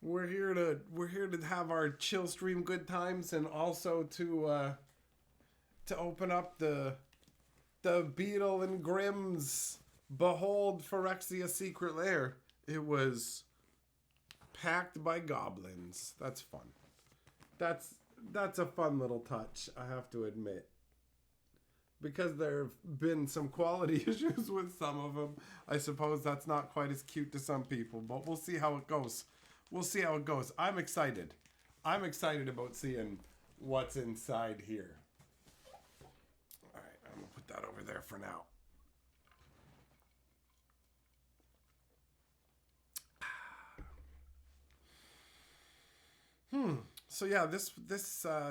we're here to have our chill stream good times, and also to open up the Beadle and Grimm's Behold Phyrexia secret lair. It was packed by goblins. That's fun. That's a fun little touch, I have to admit. Because there have been some quality issues with some of them, I suppose that's not quite as cute to some people, but we'll see how it goes. We'll see how it goes. I'm excited. I'm excited about seeing what's inside here. All right, I'm going to put that over there for now. So yeah, this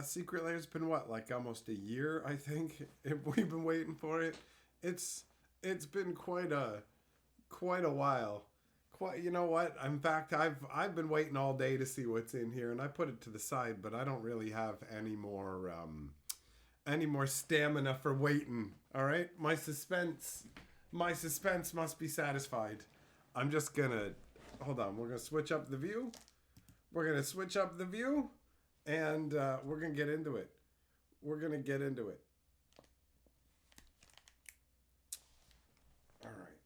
secret lair's been what, like almost a year, I think. We've been waiting for it. It's been quite a while. You know what? In fact, I've been waiting all day to see what's in here, and I put it to the side, but I don't really have any more stamina for waiting. All right, my suspense must be satisfied. I'm just gonna hold on. We're gonna switch up the view. And we're going to get into it. All right.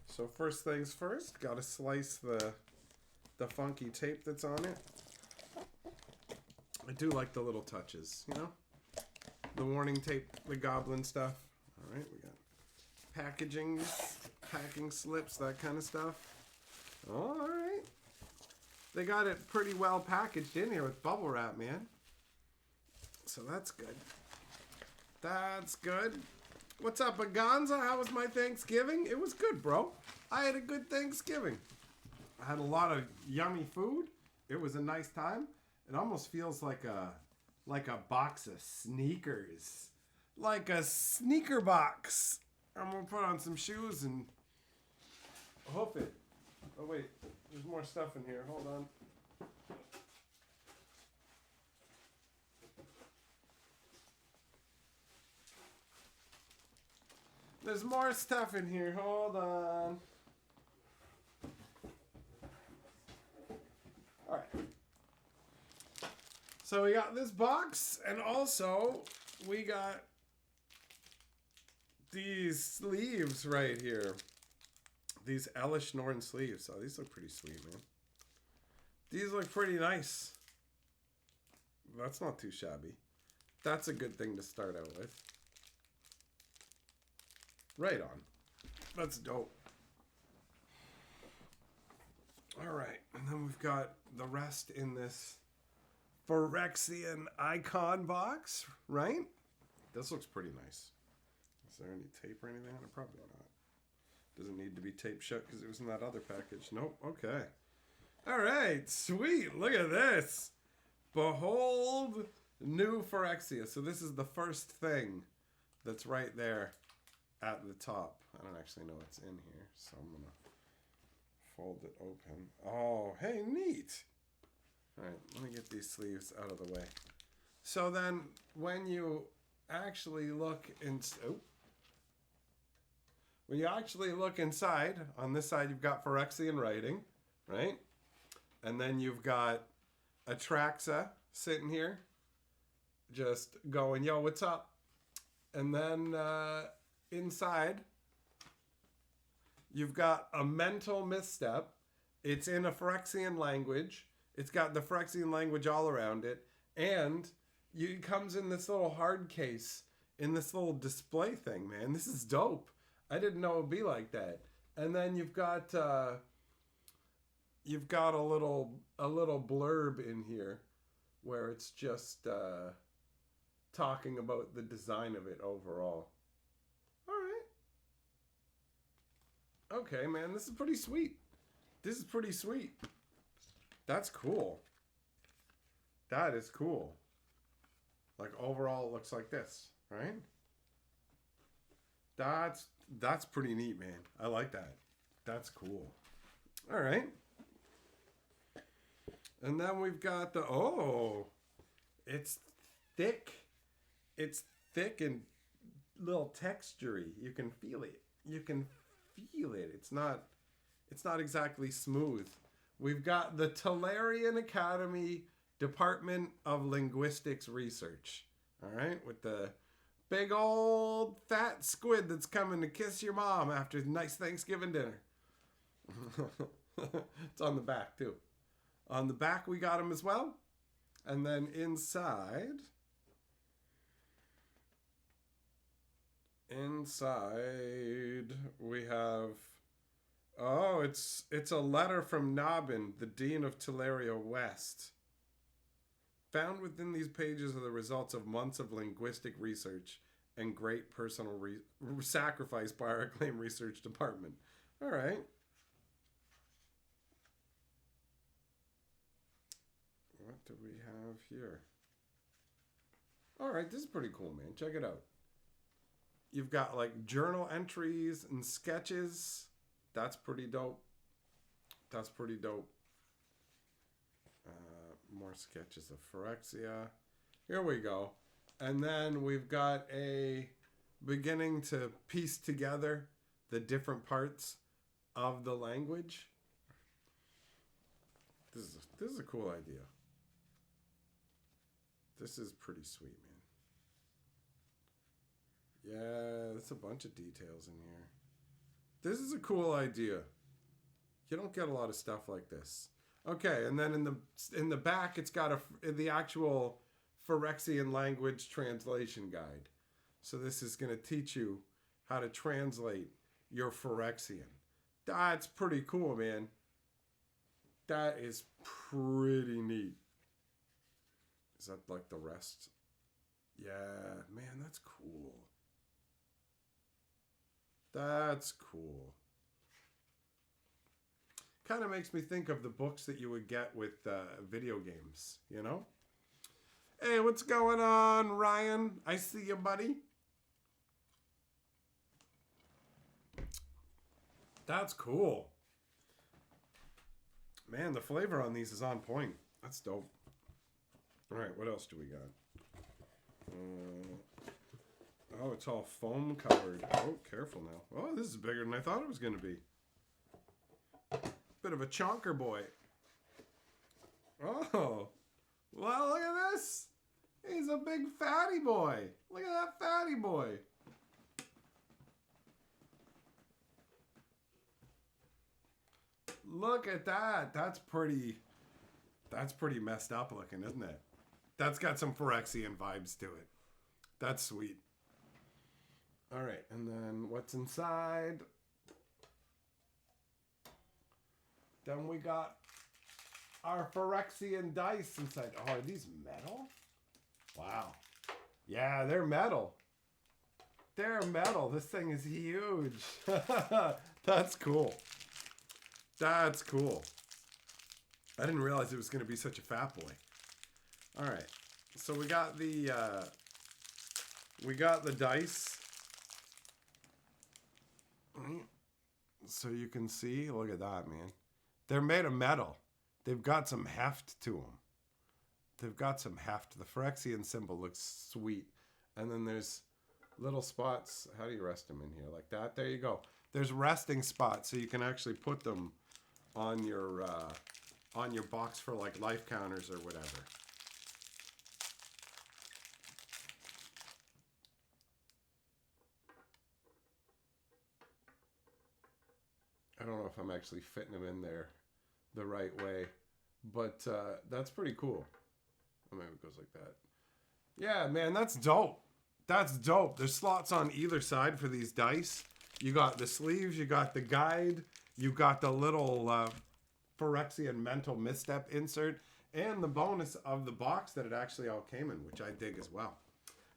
So first things first, got to slice the funky tape that's on it. I do like the little touches, you know? The warning tape, the goblin stuff. All right, we got packing slips, that kind of stuff. All right. They got it pretty well packaged in here with bubble wrap, man. So that's good. That's good. What's up, Aganza? How was my Thanksgiving? It was good, bro. I had a good Thanksgiving. I had a lot of yummy food. It was a nice time. It almost feels like a box of sneakers. Like a sneaker box. I'm going to put on some shoes and hoof it. Oh, wait. There's more stuff in here. Hold on. There's more stuff in here. Hold on. All right. So we got this box, and also we got these sleeves right here. These Elish Norn sleeves. Oh, these look pretty sweet, man. These look pretty nice. That's not too shabby. That's a good thing to start out with. Right on. That's dope. All right. And then we've got the rest in this Phyrexian icon box, right? This looks pretty nice. Is there any tape or anything on it? Probably not. Doesn't need to be taped shut because it was in that other package. Nope. Okay. All right. Sweet. Look at this. Behold new Phyrexia. So this is the first thing that's right there at the top. I don't actually know what's in here, so I'm going to fold it open. Oh, hey, neat. All right. Let me get these sleeves out of the way. So then when you actually look when you actually look inside, on this side you've got Phyrexian writing, right? And then you've got Atraxa sitting here, just going, yo, what's up? And then inside, you've got a mental misstep. It's in a Phyrexian language. It's got the Phyrexian language all around it. And it comes in this little hard case, in this little display thing, man. This is dope. I didn't know it would be like that. And then you've got a little blurb in here where it's just talking about the design of it overall. All right. Okay, man, this is pretty sweet. That's cool. That is cool. Like overall, it looks like this, right? That's pretty neat, man. I like that. That's cool. All right. And then we've got it's thick. It's thick and little textury. You can feel it. It's not It's not exactly smooth. We've got the Talarian Academy Department of Linguistics Research. All right, with the big old fat squid that's coming to kiss your mom after a nice Thanksgiving dinner. It's on the back too. On the back we got him as well. And then inside we have, oh, it's a letter from Nobin, the Dean of Teleria West. Found within these pages are the results of months of linguistic research and great personal sacrifice by our acclaimed research department. All right. What do we have here? All right, this is pretty cool, man. Check it out. You've got like journal entries and sketches. That's pretty dope. That's pretty dope. More sketches of Phyrexia. Here we go. And then we've got a beginning to piece together the different parts of the language. This is a cool idea. This is pretty sweet, man. Yeah, there's a bunch of details in here. This is a cool idea. You don't get a lot of stuff like this. Okay, and then in the back, it's got the actual Phyrexian language translation guide. So this is going to teach you how to translate your Phyrexian. That's pretty cool, man. That is pretty neat. Is that like the rest? Yeah, man, that's cool. That's cool. Kind of makes me think of the books that you would get with video games, you know? Hey, what's going on, Ryan? I see you, buddy. That's cool. Man, the flavor on these is on point. That's dope. All right, what else do we got? Oh, it's all foam covered. Oh, careful now. Oh, this is bigger than I thought it was going to be. Bit of a chonker boy. Oh, well, look at this. He's a big fatty boy. Look at that fatty boy. Look at that. That's pretty messed up looking, isn't it? That's got some Phyrexian vibes to it. That's sweet. All right, and then what's inside? Then we got our Phyrexian dice inside. Oh, are these metal? Wow. Yeah, they're metal. They're metal. This thing is huge. That's cool. That's cool. I didn't realize it was going to be such a fat boy. All right. So we got the dice. So you can see, look at that, man. They're made of metal. They've got some heft to them. They've got some heft. The Phyrexian symbol looks sweet. And then there's little spots. How do you rest them in here? Like that? There you go. There's resting spots so you can actually put them on your box for like life counters or whatever. I don't know if I'm actually fitting them in there the right way, but that's pretty cool. Oh, maybe it goes like that. Yeah, man, that's dope. That's dope. There's slots on either side for these dice. You got the sleeves, you got the guide, you got the little Phyrexian mental misstep insert, and the bonus of the box that it actually all came in, which I dig as well.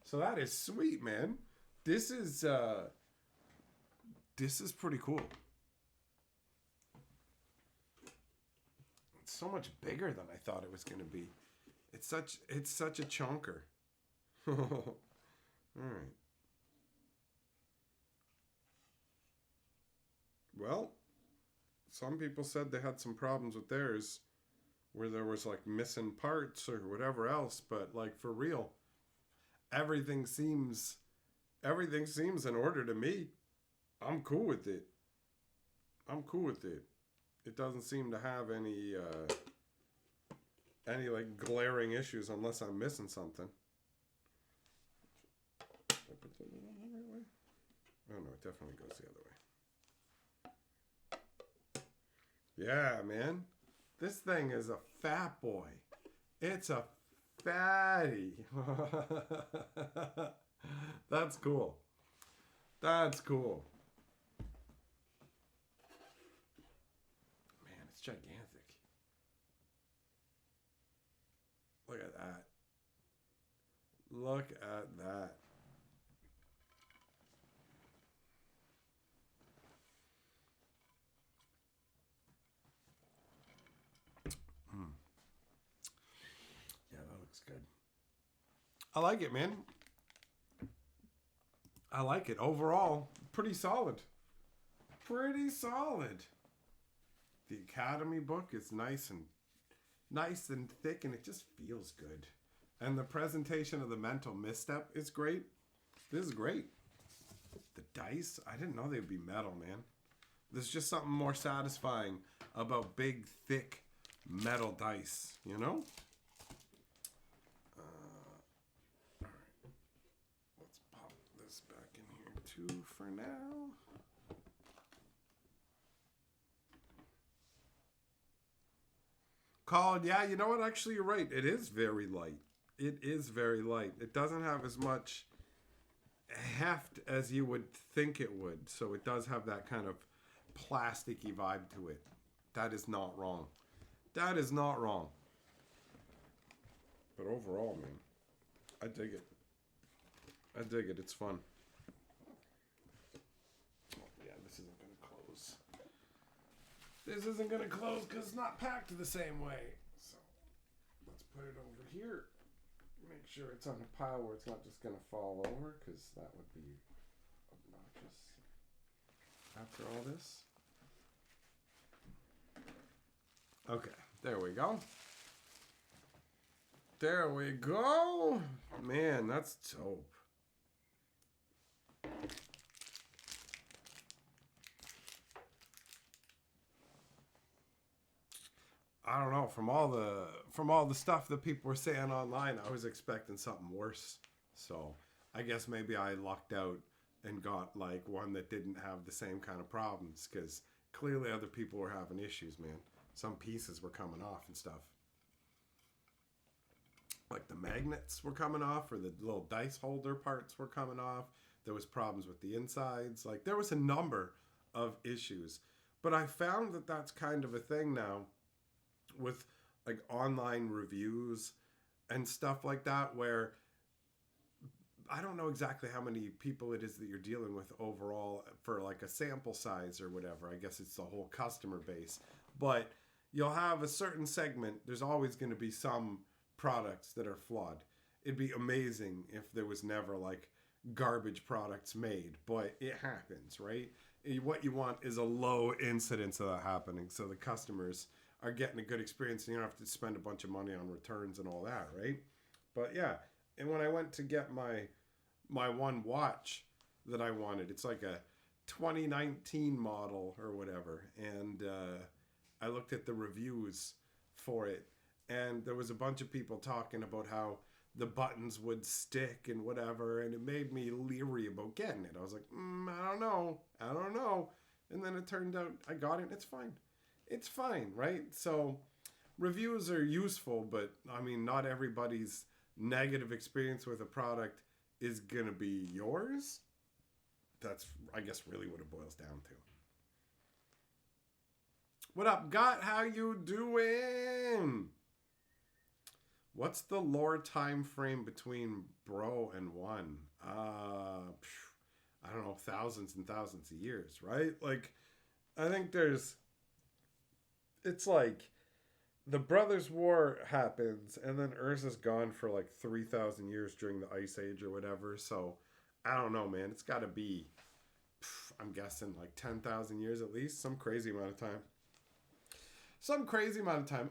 So that is sweet, man. This is pretty cool. It's so much bigger than I thought it was going to be. It's such a chonker. All right. Well, some people said they had some problems with theirs where there was like missing parts or whatever else, but like for real, everything seems in order to me. I'm cool with it. I'm cool with it. It doesn't seem to have any like glaring issues unless I'm missing something. Did I put the lid on the right way? Oh no, it definitely goes the other way. Yeah, man. This thing is a fat boy. It's a fatty. That's cool. That's cool. Man, it's gigantic. Look at that. Look at that. Yeah, that looks good. I like it, man. I like it. Overall, pretty solid. Pretty solid. The Academy book is nice and thick, and it just feels good. And the presentation of the mental misstep is great. This is great. The dice, I didn't know they'd be metal, man. There's just something more satisfying about big, thick metal dice, you know? All right. Let's pop this back in here too for now. Called, yeah, you know what? Actually, you're right. It is very light. It is very light. It doesn't have as much heft as you would think it would. So it does have that kind of plasticky vibe to it. That is not wrong. That is not wrong. But overall, man, I dig it. I dig it. It's fun. Oh, yeah, this isn't going to close. This isn't going to close because it's not packed the same way. So let's put it over here. Make sure it's on a pile where it's not just going to fall over, because that would be obnoxious after all this. Okay, there we go. There we go. Man, that's dope. I don't know. From all the stuff that people were saying online, I was expecting something worse. So I guess maybe I lucked out and got like one that didn't have the same kind of problems, because clearly other people were having issues, man. Some pieces were coming off and stuff. Like the magnets were coming off, or the little dice holder parts were coming off. There was problems with the insides. Like there was a number of issues. But I found that that's kind of a thing now with like online reviews and stuff like that, where I don't know exactly how many people it is that you're dealing with overall for like a sample size or whatever. I guess it's the whole customer base. But you'll have a certain segment. There's always going to be some products that are flawed. It'd be amazing if there was never like garbage products made, but it happens, right? What you want is a low incidence of that happening, so the customers are getting a good experience and you don't have to spend a bunch of money on returns and all that, right? But yeah, and when I went to get my one watch that I wanted, it's like a 2019 model or whatever, and I looked at the reviews for it, and there was a bunch of people talking about how the buttons would stick and whatever, and it made me leery about getting it. I was like, I don't know. And then it turned out I got it. It's fine. It's fine, right? So reviews are useful, but I mean, not everybody's negative experience with a product is going to be yours. That's, I guess, really what it boils down to. What up, Got? How you doing? What's the lore time frame between Bro and One? I don't know, thousands and thousands of years, right? Like, I think it's like the Brothers' War happens, and then Urza's gone for like 3,000 years during the Ice Age or whatever. So, I don't know, man. It's got to be, I'm guessing, like 10,000 years at least. Some crazy amount of time.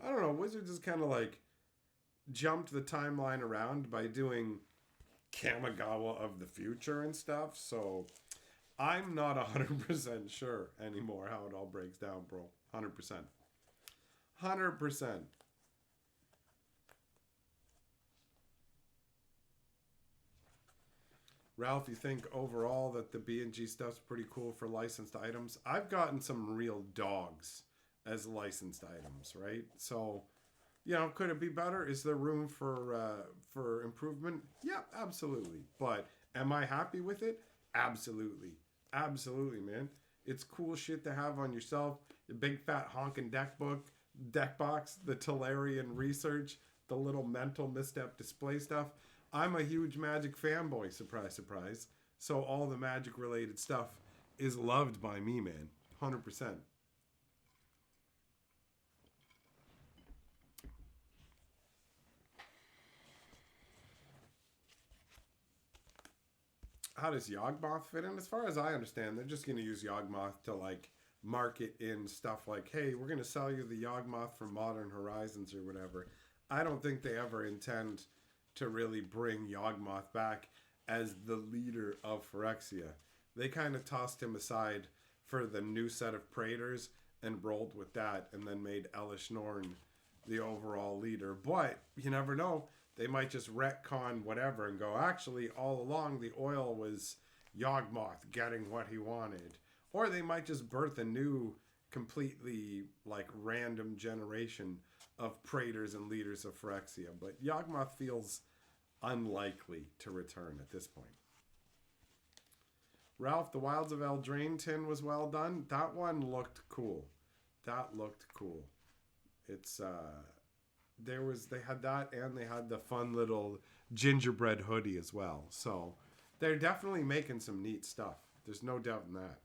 I don't know. Wizards is kind of like jumped the timeline around by doing Kamigawa of the future and stuff. So I'm not 100% sure anymore how it all breaks down, bro. 100%. 100%. Ralph, you think overall that the B&G stuff's pretty cool for licensed items? I've gotten some real dogs as licensed items, right? So, could it be better? Is there room for improvement? Yeah, absolutely. But am I happy with it? Absolutely. Absolutely, man. It's cool shit to have on yourself. The big fat honkin' deck box, the Tolarian research, the little mental misstep display stuff. I'm a huge Magic fanboy, surprise, surprise. So all the Magic related stuff is loved by me, man. 100%. How does Yawgmoth fit in? As far as I understand, they're just going to use Yawgmoth to market in stuff like, hey, we're going to sell you the Yawgmoth from Modern Horizons or whatever. I don't think they ever intend to really bring Yawgmoth back as the leader of Phyrexia. They kind of tossed him aside for the new set of Praetors and rolled with that and then made Elish Norn the overall leader. But you never know. They might just retcon whatever and go, actually, all along the oil was Yawgmoth getting what he wanted. Or they might just birth a new, completely random generation of Praetors and leaders of Phyrexia. But Yawgmoth feels unlikely to return at this point. Ralph, the Wilds of Eldraine tin was well done. That one looked cool. It's they had that, and they had the fun little gingerbread hoodie as well. So they're definitely making some neat stuff. There's no doubt in that.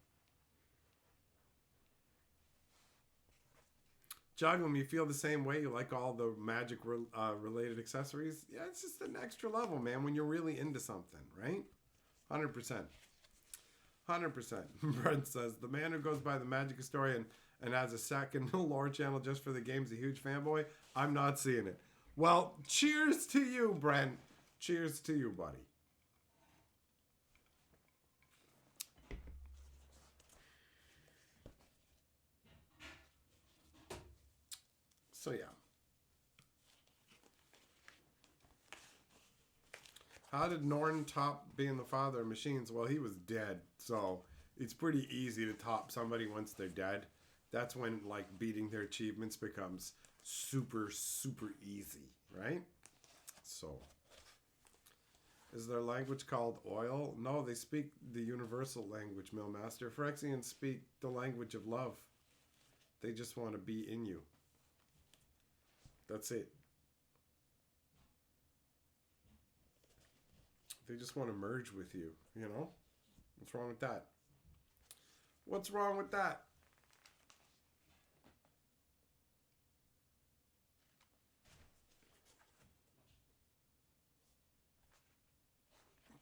Juggling, you feel the same way? You like all the Magic related accessories? Yeah, it's just an extra level, man, when you're really into something, right? 100%. 100%. Brent says, the man who goes by the Magic Historian and has a second lore channel just for the game's a huge fanboy. I'm not seeing it. Well, cheers to you, Brent. Cheers to you, buddy. So, yeah. How did Norn top being the father of machines? Well, he was dead. So, it's pretty easy to top somebody once they're dead. That's when, beating their achievements becomes super, super easy, right? So, is there a language called oil? No, they speak the universal language, Millmaster. Phyrexians speak the language of love. They just want to be in you. That's it. They just want to merge with you, What's wrong with that? What's wrong with that?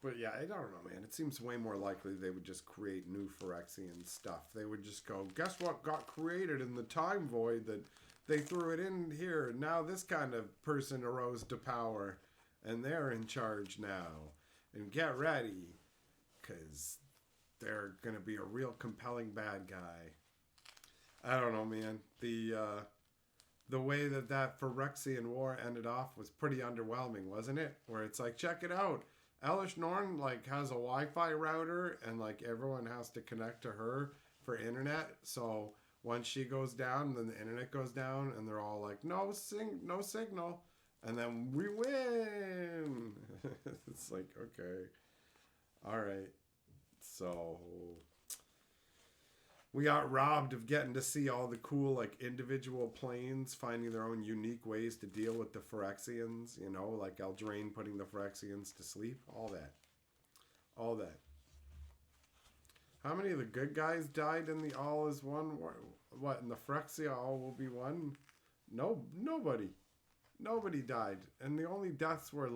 But yeah, I don't know, man. It seems way more likely they would just create new Phyrexian stuff. They would just go, guess what got created in the time void that they threw it in here. Now this kind of person arose to power, and they're in charge now. And get ready, because they're going to be a real compelling bad guy. I don't know, man. The way that Phyrexian war ended off was pretty underwhelming, wasn't it? Where it's like, check it out. Elish Norn has a Wi-Fi router, and everyone has to connect to her for internet. So once she goes down, then the internet goes down, and they're all like, no signal, and then we win. It's like, okay, all right. So we got robbed of getting to see all the cool individual planes finding their own unique ways to deal with the Phyrexians, Eldraine putting the Phyrexians to sleep, all that. How many of the good guys died in the All Is One war? What, in the Phyrexia All Will Be One? No, nobody died, and the only deaths were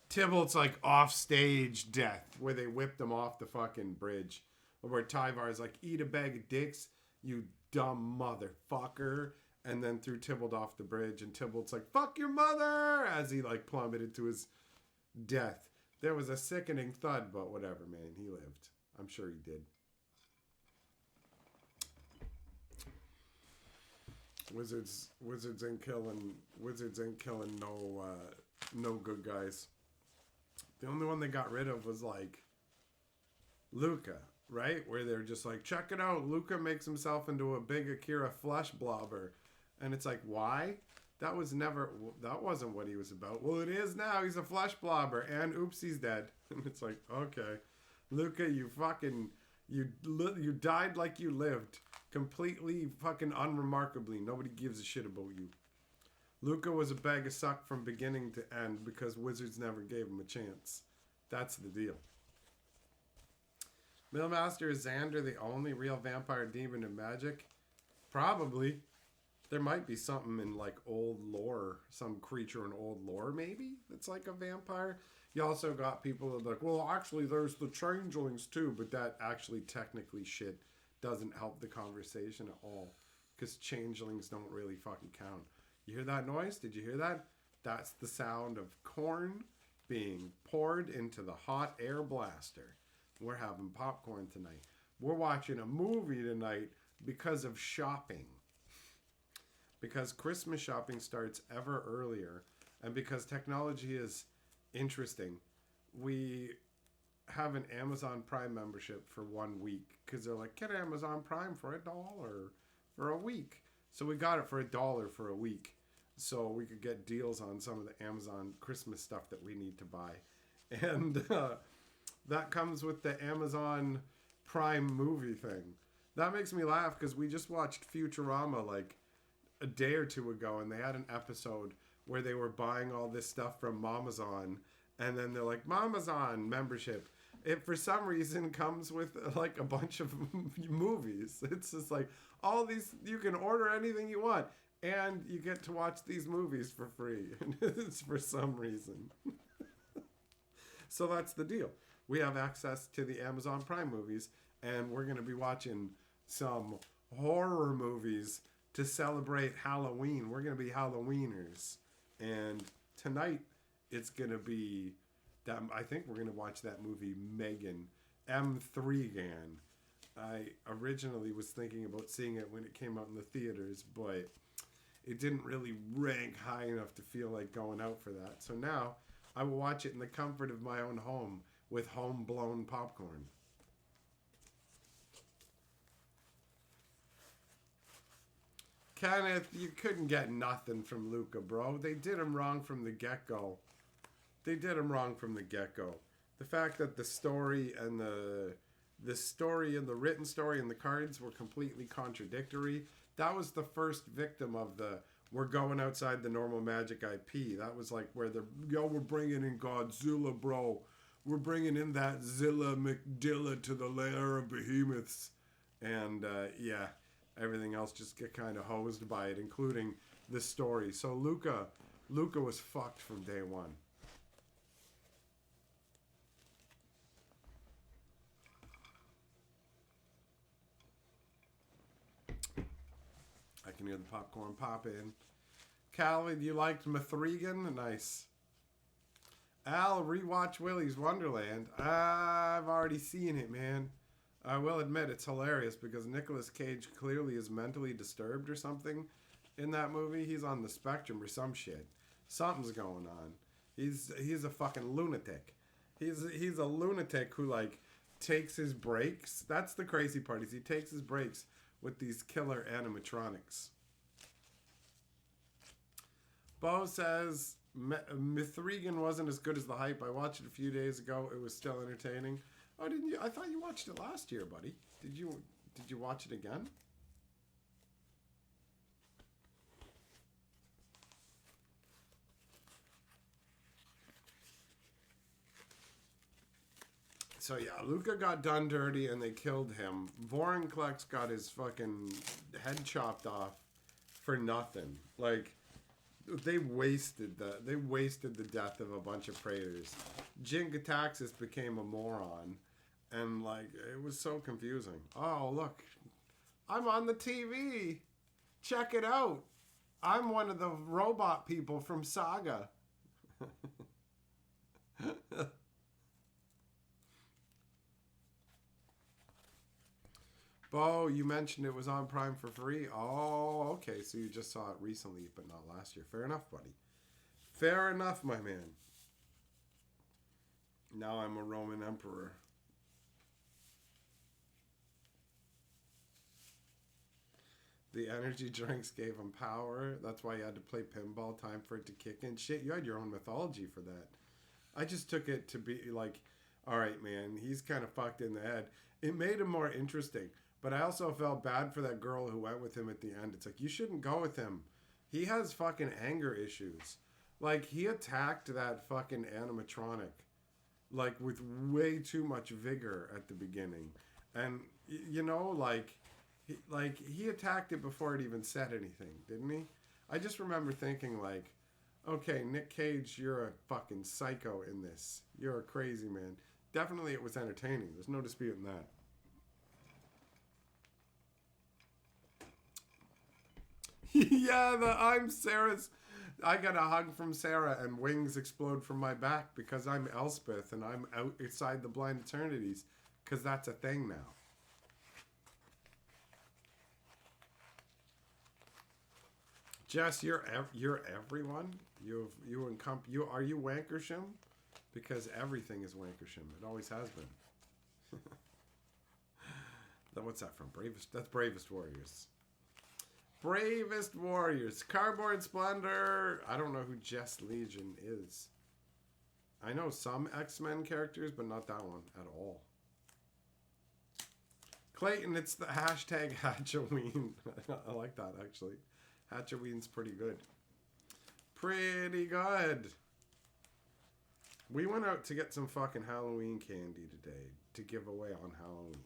Tybalt's off-stage death where they whipped him off the fucking bridge. Where Tyvar's eat a bag of dicks, you dumb motherfucker. And then threw Tybalt off the bridge. And Tybalt's fuck your mother! As he plummeted to his death. There was a sickening thud, but whatever, man. He lived. I'm sure he did. Wizards ain't killing no good guys. The only one they got rid of was like Luca, right? Where they're just like, check it out, Luca makes himself into a big Akira flesh blobber. And it's like, why? That wasn't what he was about. Well, it is now. He's a flesh blobber, and oops, he's dead. And it's like, okay, Luca, you died like you lived, completely fucking unremarkably. Nobody gives a shit about you. Luca was a bag of suck from beginning to end because Wizards never gave him a chance. That's the deal. Millmaster, is Xander the only real vampire demon in Magic? Probably. There might be something in like old lore, some creature in old lore maybe that's like a vampire. You also got people that are like, well, actually there's the changelings too, but that actually technically shit doesn't help the conversation at all because changelings don't really fucking count. You hear that noise? Did you hear that? That's the sound of corn being poured into the hot air blaster. We're having popcorn tonight. We're watching a movie tonight because of shopping. Because Christmas shopping starts ever earlier, and because technology is interesting, we have an Amazon Prime membership for 1 week because they're like, get Amazon Prime for $1 for a week. So we got it for $1 for a week, so we could get deals on some of the Amazon Christmas stuff that we need to buy, and that comes with the Amazon Prime movie thing. That makes me laugh because we just watched Futurama like a day or two ago, and they had an episode where they were buying all this stuff from Mamazon, and then they're like, Mamazon membership. It for some reason comes with like a bunch of movies. It's just like all these, you can order anything you want and you get to watch these movies for free. It's for some reason. So that's the deal. We have access to the Amazon Prime movies, and we're going to be watching some horror movies to celebrate Halloween. We're going to be Halloweeners. And tonight, it's going to be, that. I think we're going to watch that movie, Megan, M3gan. I originally was thinking about seeing it when it came out in the theaters, but it didn't really rank high enough to feel like going out for that. So now, I will watch it in the comfort of my own home with home-blown popcorn. Kenneth, you couldn't get nothing from Luca, bro. They did him wrong from the get-go. The fact that the story and the written story and the cards were completely contradictory. That was the first victim of the we're going outside the normal Magic IP. That was like where we're bringing in Godzilla, bro. We're bringing in that Zilla McDilla to the lair of behemoths. And yeah, everything else just get kind of hosed by it, including the story. So Luca was fucked from day one. I can hear the popcorn pop in. Callie, you liked Mithrigan? Nice. Al, rewatch Willy's Wonderland. I've already seen it, man. I will admit it's hilarious because Nicolas Cage clearly is mentally disturbed or something in that movie. He's on the spectrum or some shit. Something's going on. He's a fucking lunatic. He's a lunatic who like takes his breaks. That's the crazy part, is he takes his breaks with these killer animatronics. Bo says Mithrigan wasn't as good as the hype. I watched it a few days ago. It was still entertaining. Oh, didn't you? I thought you watched it last year, buddy. Did you watch it again? So yeah, Luca got done dirty and they killed him. Vorinclex got his fucking head chopped off for nothing. Like, they wasted the death of a bunch of Praetors. Jin-Gitaxias became a moron. And like, it was so confusing. Oh, look. I'm on the TV. Check it out. I'm one of the robot people from Saga. Bo, you mentioned it was on Prime for free. Oh, okay. So you just saw it recently, but not last year. Fair enough, buddy. Fair enough, my man. Now I'm a Roman emperor. The energy drinks gave him power. That's why you had to play pinball. Time for it to kick in. Shit, you had your own mythology for that. I just took it to be like, all right, man, he's kind of fucked in the head. It made him more interesting. But I also felt bad for that girl who went with him at the end. It's like, you shouldn't go with him. He has fucking anger issues. Like, he attacked that fucking animatronic, like, with way too much vigor at the beginning. And, you know, he attacked it before it even said anything, didn't he? I just remember thinking, like, okay, Nick Cage, you're a fucking psycho in this. You're a crazy man. Definitely it was entertaining. There's no disputing that. Yeah, I'm Sarah's. I got a hug from Sarah and wings explode from my back because I'm Elspeth and I'm outside the blind eternities because that's a thing now. Jess, you're everyone. You are you Wankersham? Because everything is Wankersham. It always has been. What's that from? That's Bravest Warriors. Bravest Warriors. Cardboard Splendor. I don't know who Jess Legion is. I know some X-Men characters, but not that one at all. Clayton, it's the hashtag Hatchoween. I like that, actually. Hatchoween's pretty good. Pretty good. We went out to get some fucking Halloween candy today to give away on Halloween.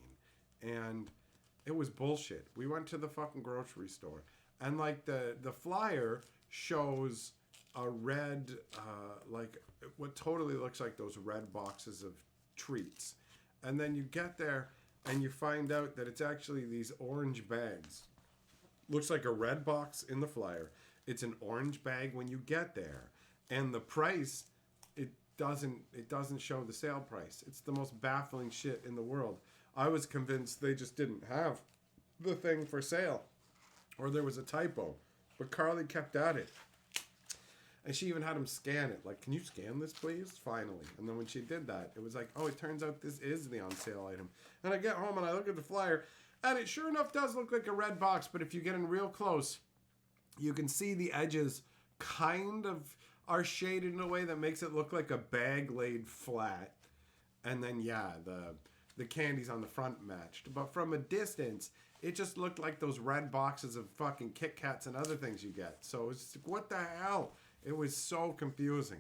And it was bullshit. We went to the fucking grocery store. And like the flyer shows a red, like what totally looks like those red boxes of treats. And then you get there and you find out that it's actually these orange bags. Looks like a red box in the flyer. It's an orange bag when you get there. And the price, it doesn't show the sale price. It's the most baffling shit in the world. I was convinced they just didn't have the thing for sale. Or there was a typo. But Carly kept at it. And she even had him scan it. Like, can you scan this, please? Finally. And then when she did that, it was like, oh, it turns out this is the on sale item. And I get home and I look at the flyer. And it sure enough does look like a red box. But if you get in real close, you can see the edges kind of are shaded in a way that makes it look like a bag laid flat. And then, yeah, the candies on the front matched. But from a distance, it just looked like those red boxes of fucking Kit Kats and other things you get. So it's just, what the hell? It was so confusing.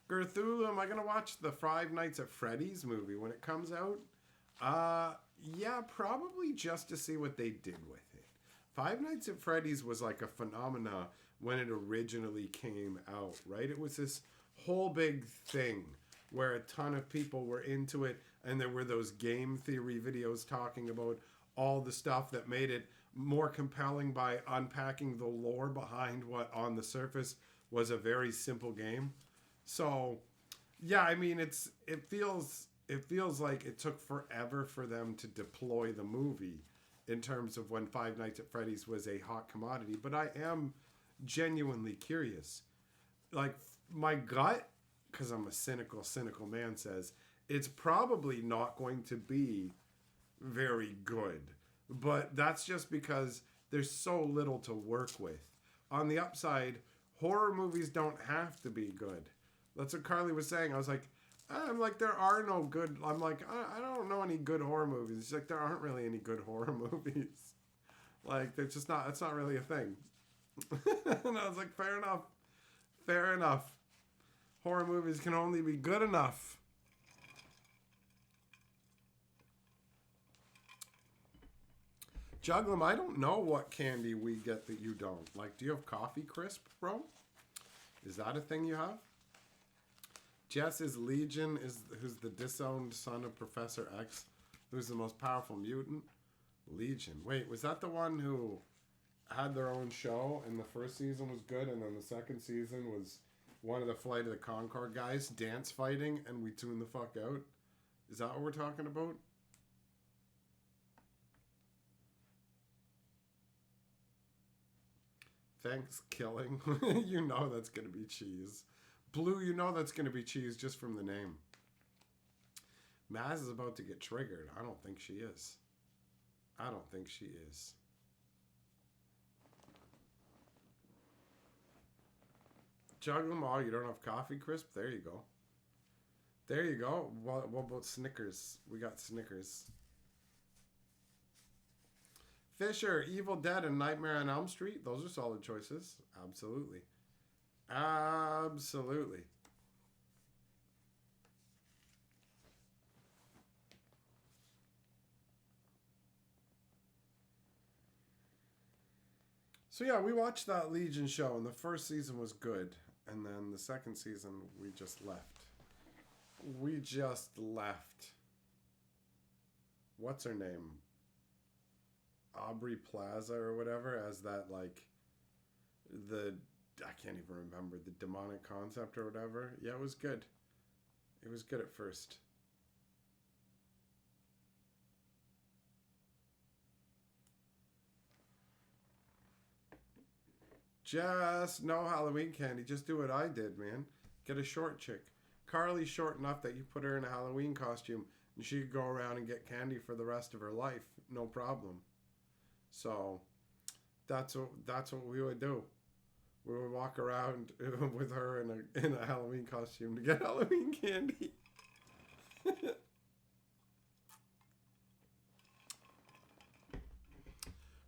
Gerthulu, am I going to watch the Five Nights at Freddy's movie when it comes out? Yeah, probably just to see what they did with it. Five Nights at Freddy's was like a phenomena when it originally came out, right? It was this whole big thing where a ton of people were into it, and there were those game theory videos talking about all the stuff that made it more compelling by unpacking the lore behind what on the surface was a very simple game. So, yeah, I mean, it feels like it took forever for them to deploy the movie in terms of when Five Nights at Freddy's was a hot commodity. But I am genuinely curious. Like, my gut, because I'm a cynical man, says it's probably not going to be very good. But that's just because there's so little to work with. On the upside, horror movies don't have to be good. That's what Carly was saying. I was like, there are no good. I'm like, I don't know any good horror movies. She's like, there aren't really any good horror movies. Like, they're just not, it's not really a thing. And I was like, fair enough. Horror movies can only be good enough. Juglum, I don't know what candy we get that you don't. Like, do you have Coffee Crisp, bro? Is that a thing you have? Jess is Legion, who's the disowned son of Professor X, who's the most powerful mutant. Legion. Wait, was that the one who had their own show and the first season was good and then the second season was one of the Flight of the Conchord guys dance fighting and we tuned the fuck out? Is that what we're talking about? Thanks, killing. You know that's going to be cheese. Blue, you know that's going to be cheese just from the name. Maz is about to get triggered. I don't think she is. I don't think she is. Juggle them all. You don't have coffee crisp? There you go. There you go. What about Snickers? We got Snickers. Fisher, Evil Dead, and Nightmare on Elm Street. Those are solid choices. Absolutely. Absolutely. So yeah, we watched that Legion show, and the first season was good. And then the second season, we just left. We just left. What's her name? Aubrey Plaza or whatever, as that, like, I can't even remember, the demonic concept or whatever. Yeah, it was good. It was good at first. Just no Halloween candy. Just do what I did, man. Get a short chick. Carly's short enough that you put her in a Halloween costume and she could go around and get candy for the rest of her life. No problem. So that's what we would do. We would walk around with her in a Halloween costume to get Halloween candy.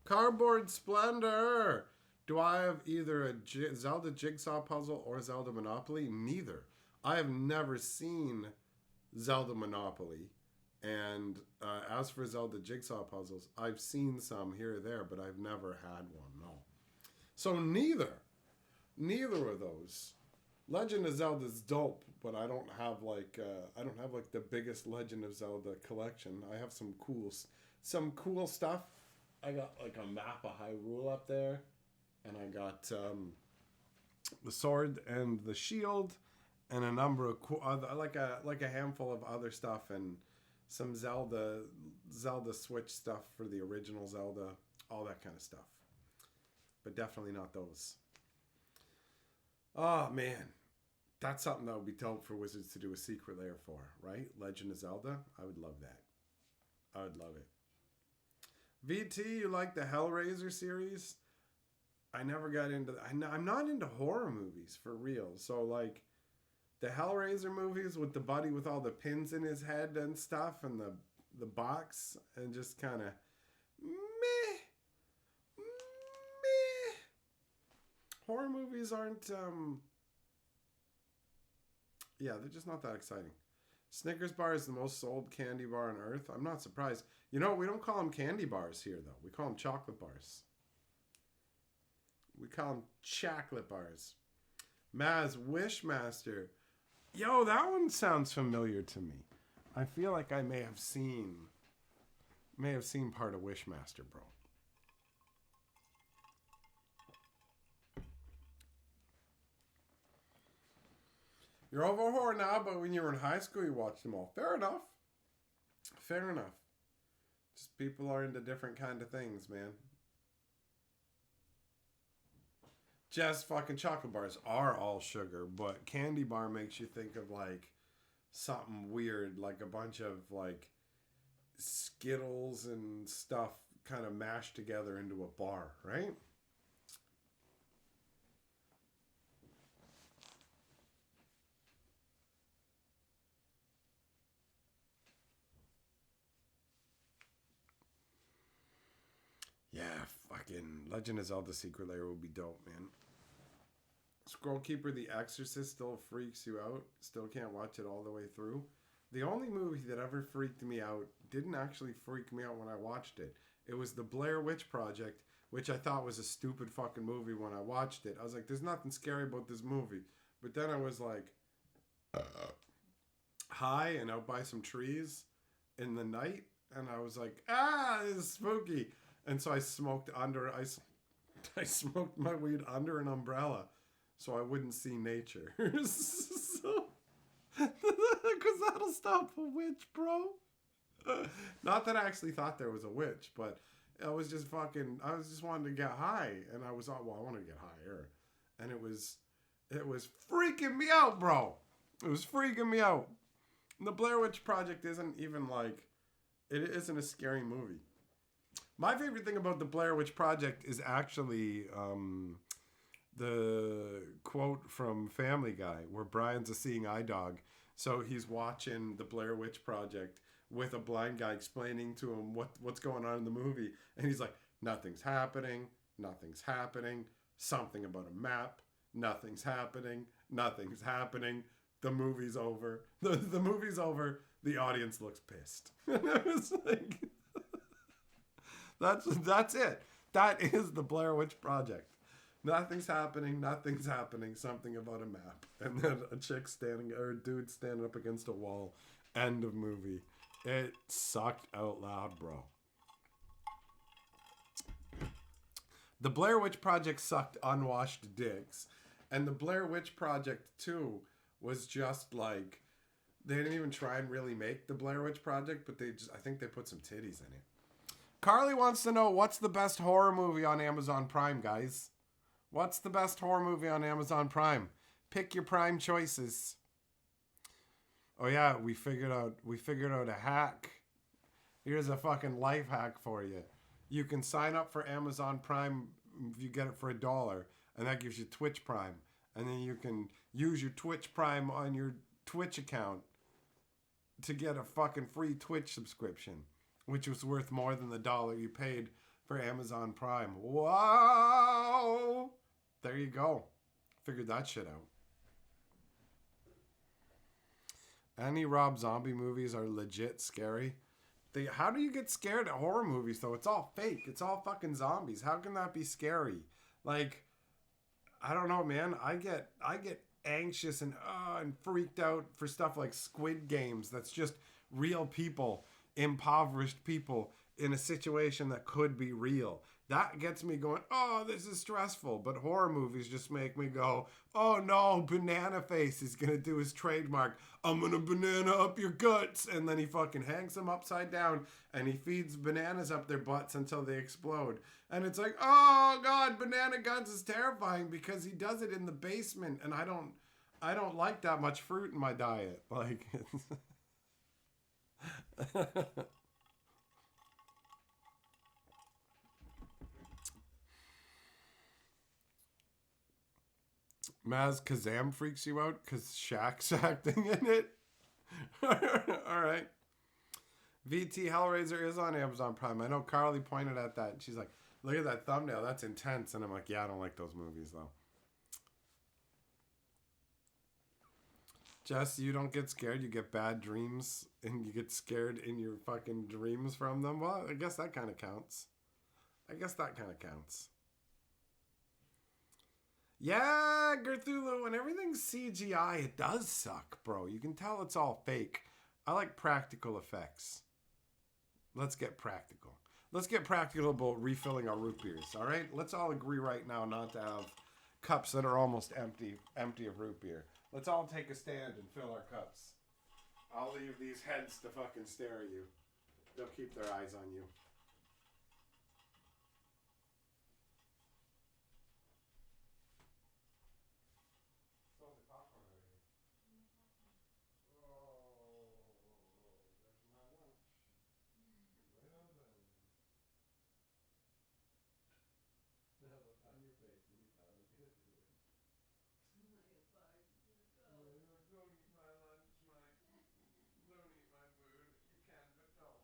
Cardboard Splendor. Do I have either a Zelda Jigsaw Puzzle or Zelda Monopoly? Neither. I have never seen Zelda Monopoly. And as for Zelda Jigsaw Puzzles, I've seen some here or there, but I've never had one, no. So neither of those. Legend of Zelda's dope, but I don't have like the biggest Legend of Zelda collection. I have some cool stuff. I got like a map of Hyrule up there. And I got the sword and the shield, and a number of like a handful of other stuff, and some Zelda Switch stuff for the original Zelda, all that kind of stuff. But definitely not those. Oh man, that's something that would be dope for Wizards to do a secret lair for, right? Legend of Zelda. I would love that. I would love it. VT, you like the Hellraiser series? I never got into... I'm not into horror movies, for real. So, like, the Hellraiser movies with the buddy with all the pins in his head and stuff, and the box, and just kind of... meh. Horror movies aren't... yeah, they're just not that exciting. Snickers bar is the most sold candy bar on Earth. I'm not surprised. You know, we don't call them candy bars here, though. We call them chocolate bars. We call them chocolate bars. Maz, Wishmaster. Yo, that one sounds familiar to me. I feel like I may have seen part of Wishmaster, bro. You're over horror now, but when you were in high school, you watched them all. Fair enough. Fair enough. Just people are into different kind of things, man. Just fucking chocolate bars are all sugar, but candy bar makes you think of like something weird, like a bunch of like Skittles and stuff kind of mashed together into a bar, right? Yeah, fucking Legend of Zelda Secret Lair would be dope, man. Scroll Keeper The Exorcist still freaks you out. Still can't watch it all the way through. The only movie that ever freaked me out didn't actually freak me out when I watched it. It was the Blair Witch Project, which I thought was a stupid fucking movie when I watched it. I was like, there's nothing scary about this movie. But then I was like, high and out by some trees in the night. And I was like, this is spooky. And so I smoked I smoked my weed under an umbrella so I wouldn't see nature. So, because that'll stop a witch, bro. Not that I actually thought there was a witch, but I was just fucking. I was just wanting to get high, and I was all well. I wanted to get higher, and it was freaking me out, bro. It was freaking me out. And the Blair Witch Project isn't even like it isn't a scary movie. My favorite thing about the Blair Witch Project is actually the quote from Family Guy where Brian's a seeing eye dog. So he's watching the Blair Witch Project with a blind guy explaining to him what's going on in the movie. And he's like, nothing's happening. Nothing's happening. Something about a map. Nothing's happening. Nothing's happening. The movie's over. The movie's over. The audience looks pissed. It was like, that's it. That is the Blair Witch Project. Nothing's happening. Nothing's happening. Something about a map, and then a chick standing or a dude standing up against a wall. End of movie. It sucked out loud, bro. The Blair Witch Project sucked unwashed dicks, and the Blair Witch Project 2 was just like they didn't even try and really make the Blair Witch Project, but I think they put some titties in it. Carly wants to know what's the best horror movie on Amazon Prime, guys. What's the best horror movie on Amazon Prime? Pick your Prime choices. Oh yeah, we figured out a hack. Here's a fucking life hack for you. You can sign up for Amazon Prime if you get it for $1, and that gives you Twitch Prime. And then you can use your Twitch Prime on your Twitch account to get a fucking free Twitch subscription, which was worth more than the $1 you paid for Amazon Prime. Wow! There you go. Figured that shit out. Any Rob Zombie movies are legit scary. How do you get scared at horror movies, though? It's all fake. It's all fucking zombies. How can that be scary? Like, I don't know, man. I get anxious and freaked out for stuff like Squid Games. That's just real people, impoverished people in a situation that could be real. That gets me going, oh, this is stressful. But horror movies just make me go, oh no, Banana Face is going to do his trademark. I'm going to banana up your guts. And then he fucking hangs them upside down and he feeds bananas up their butts until they explode. And it's like, oh God, Banana Guts is terrifying because he does it in the basement. And I don't like that much fruit in my diet. Like, Maz Kazam freaks you out because Shaq's acting in it. All right. VT Hellraiser is on Amazon Prime. I know Carly pointed at that. She's like, look at that thumbnail. That's intense. And I'm like, yeah, I don't like those movies, though. Jess, you don't get scared. You get bad dreams. And you get scared in your fucking dreams from them. Well, I guess that kind of counts. Yeah, Gerthulu, when everything's CGI, it does suck, bro. You can tell it's all fake. I like practical effects. Let's get practical. Let's get practical about refilling our root beers, all right? Let's all agree right now not to have cups that are almost empty of root beer. Let's all take a stand and fill our cups. I'll leave these heads to fucking stare at you. They'll keep their eyes on you. Don't eat my lunch, Mike. Don't eat my food. You can, but don't.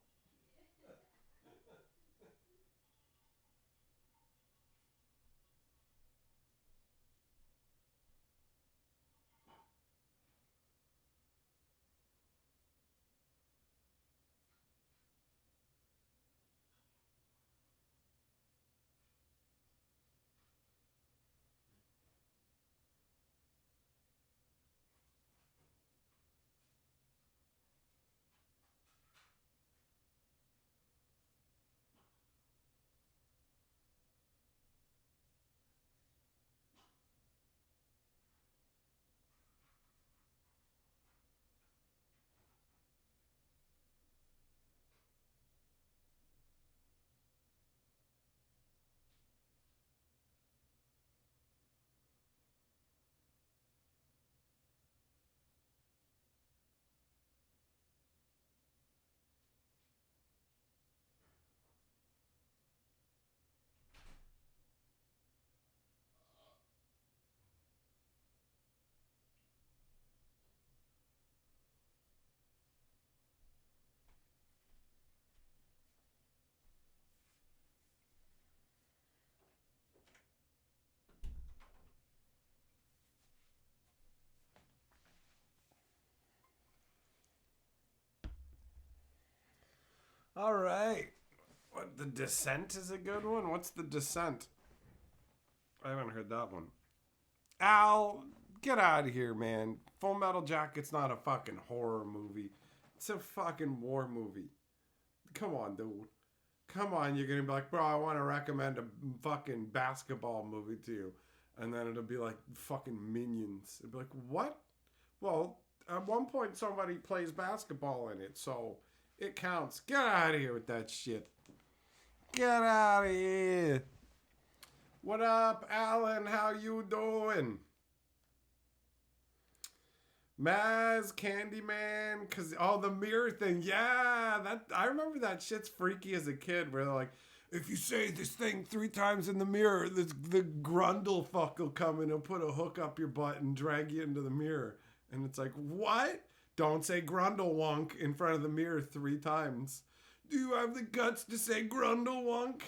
All right. What, The Descent is a good one? What's The Descent? I haven't heard that one. Al, get out of here, man. Full Metal Jacket's not a fucking horror movie. It's a fucking war movie. Come on, dude. Come on, you're gonna be like, bro, I want to recommend a fucking basketball movie to you. And then it'll be like fucking Minions. It'll be like, what? Well, at one point somebody plays basketball in it, so it counts. Get out of here with that shit. Get out of here. What up, Alan? How you doing? Maz, Candyman, cause the mirror thing, yeah, that I remember that shit's freaky as a kid. Where they're like, if you say this thing 3 times in the mirror, the grundle fuck will come and he'll put a hook up your butt and drag you into the mirror. And it's like, what? Don't say grundle wonk in front of the mirror 3 times. Do you have the guts to say grundle wonk?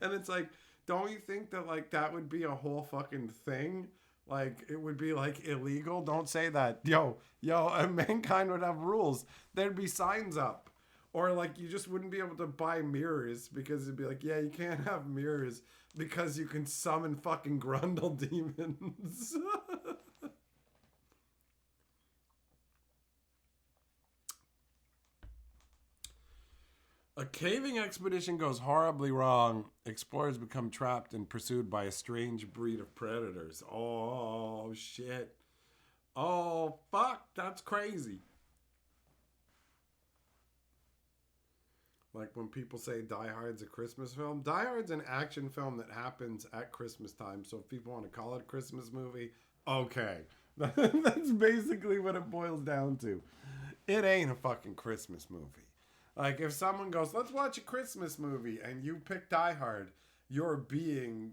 And it's like, don't you think that like that would be a whole fucking thing? Like, it would be, like, illegal. Don't say that. Yo, mankind would have rules. There'd be signs up. Or, like, you just wouldn't be able to buy mirrors because it'd be like, yeah, you can't have mirrors because you can summon fucking Grundle demons. A caving expedition goes horribly wrong. Explorers become trapped and pursued by a strange breed of predators. Oh, shit. Oh, fuck. That's crazy. Like when people say Die Hard's a Christmas film. Die Hard's an action film that happens at Christmas time. So if people want to call it a Christmas movie, okay. That's basically what it boils down to. It ain't a fucking Christmas movie. Like, if someone goes, let's watch a Christmas movie, and you pick Die Hard, you're being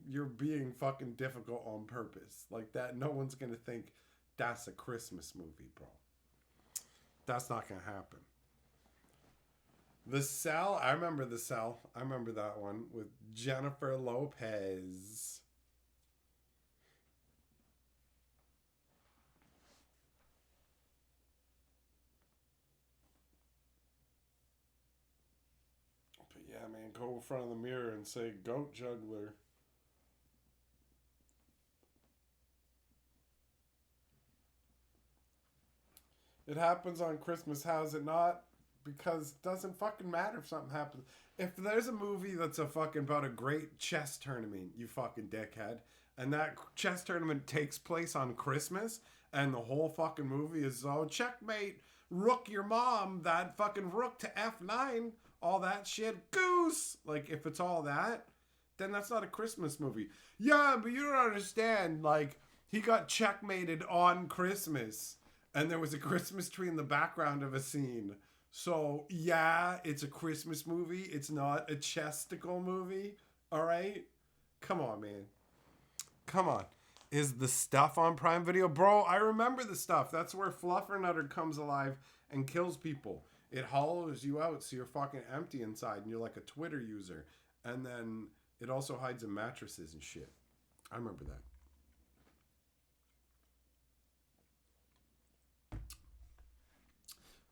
fucking difficult on purpose. Like that, no one's gonna think that's a Christmas movie, bro. That's not gonna happen. The Cell, I remember The Cell. I remember that one with Jennifer Lopez. Yeah, man, go in front of the mirror and say, goat juggler. It happens on Christmas, how's it not? Because it doesn't fucking matter if something happens. If there's a movie that's a fucking about a great chess tournament, you fucking dickhead, and that chess tournament takes place on Christmas, and the whole fucking movie is, oh, checkmate, rook your mom, that fucking rook to F9, all that shit, goose. Like, if it's all that, then that's not a Christmas movie. Yeah, but you don't understand. Like, he got checkmated on Christmas, and there was a Christmas tree in the background of a scene. So, yeah, it's a Christmas movie. It's not a chesticle movie. All right? Come on, man. Come on. Is The Stuff on Prime Video? Bro, I remember The Stuff. That's where Fluffernutter comes alive and kills people. It hollows you out so you're fucking empty inside and you're like a Twitter user. And then it also hides in mattresses and shit. I remember that.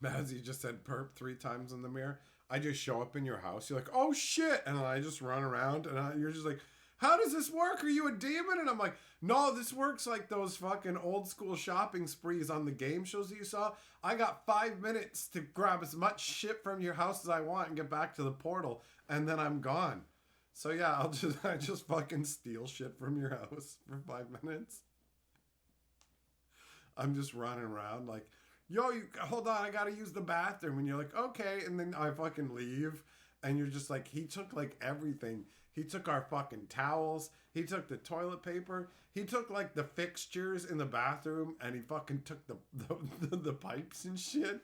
Maz, you just said perp 3 times in the mirror. I just show up in your house. You're like, oh shit. And I just run around and you're just like, how does this work? Are you a demon? And I'm like, no, this works like those fucking old school shopping sprees on the game shows that you saw. I got 5 minutes to grab as much shit from your house as I want and get back to the portal. And then I'm gone. So yeah, I just fucking steal shit from your house for 5 minutes. I'm just running around like, yo, hold on, I gotta use the bathroom. And you're like, okay. And then I fucking leave. And you're just like, he took like everything. He took our fucking towels. He took the toilet paper. He took like the fixtures in the bathroom. And he fucking took the pipes and shit.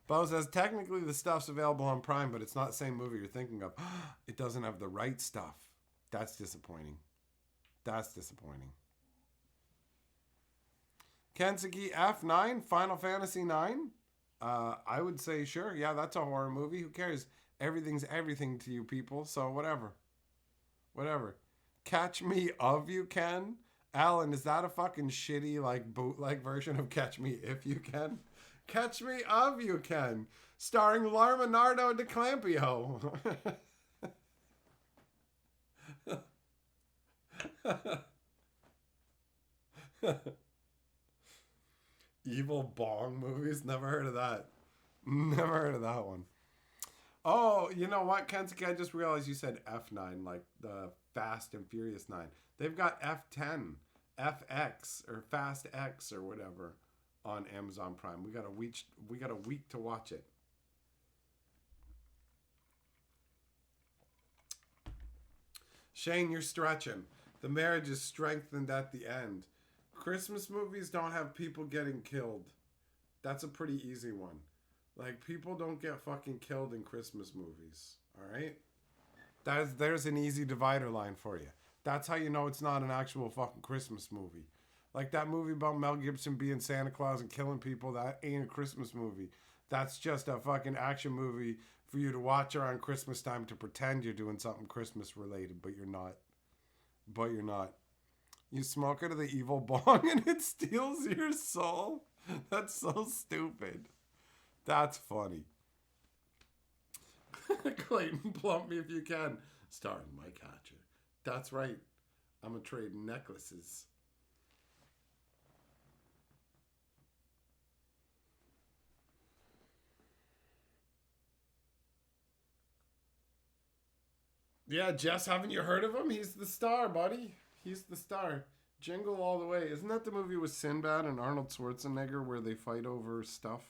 Bo says, technically the stuff's available on Prime, but it's not the same movie you're thinking of. It doesn't have the right stuff. That's disappointing. That's disappointing. Kensuke F9, Final Fantasy 9. I would say sure. Yeah, that's a horror movie. Who cares? Everything's everything to you people. So whatever. Whatever. Catch Me Of You Can. Alan, is that a fucking shitty, like, bootleg version of Catch Me If You Can? Catch Me Of You Can, starring Leonardo DiCaprio. Evil Bong movies? Never heard of that. Never heard of that one. Oh, you know what, Kensuke? I just realized you said F9, like the Fast and Furious 9. They've got F10, FX, or Fast X, or whatever, on Amazon Prime. We got a week to watch it. Shane, you're stretching. The marriage is strengthened at the end. Christmas movies don't have people getting killed. That's a pretty easy one. Like, people don't get fucking killed in Christmas movies. Alright? There's an easy divider line for you. That's how you know it's not an actual fucking Christmas movie. Like that movie about Mel Gibson being Santa Claus and killing people, that ain't a Christmas movie. That's just a fucking action movie for you to watch around Christmas time to pretend you're doing something Christmas related, but you're not. But you're not. You smoke out of the evil bong and it steals your soul? That's so stupid. That's funny. Clayton, plump me if you can. Starring Mike Hatcher. That's right. I'm a trade necklaces. Yeah, Jess, haven't you heard of him? He's the star, buddy. He's the star. Jingle All the Way. Isn't that the movie with Sinbad and Arnold Schwarzenegger where they fight over stuff?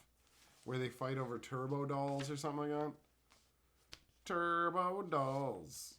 Where they fight over turbo dolls or something like that? Turbo dolls.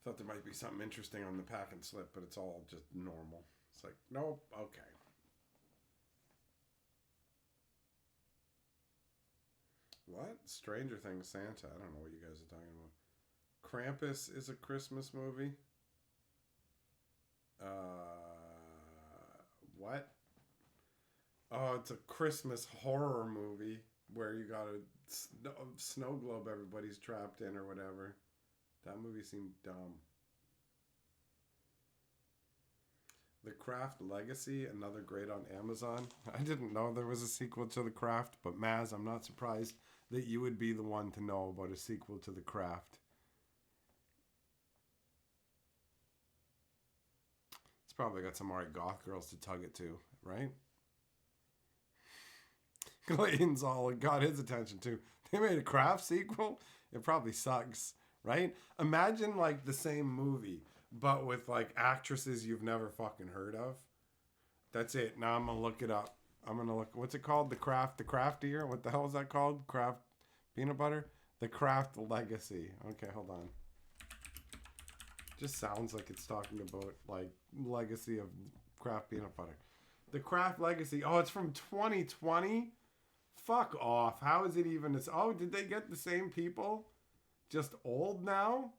Thought there might be something interesting on the pack and slip, but it's all just normal. It's like, nope, okay. What? Stranger Things Santa. I don't know what you guys are talking about. Krampus is a Christmas movie. What? Oh, it's a Christmas horror movie where you got a snow globe everybody's trapped in or whatever. That movie seemed dumb. The Craft Legacy, another great on Amazon. I didn't know there was a sequel to The Craft, but Maz, I'm not surprised that you would be the one to know about a sequel to The Craft. It's probably got some alright goth girls to tug it to, right? Clayton's all got his attention too. They made a Craft sequel? It probably sucks, right? Imagine like the same movie, but with like actresses you've never fucking heard of. That's it. Now I'm gonna look it up. I'm gonna look. What's it called? The Craftier? What the hell is that called? Kraft peanut butter? The Craft Legacy. Okay, hold on. Just sounds like it's talking about like legacy of Kraft peanut butter. The Craft Legacy. Oh, it's from 2020. Fuck off. How is it even? Oh, did they get the same people? Just old now?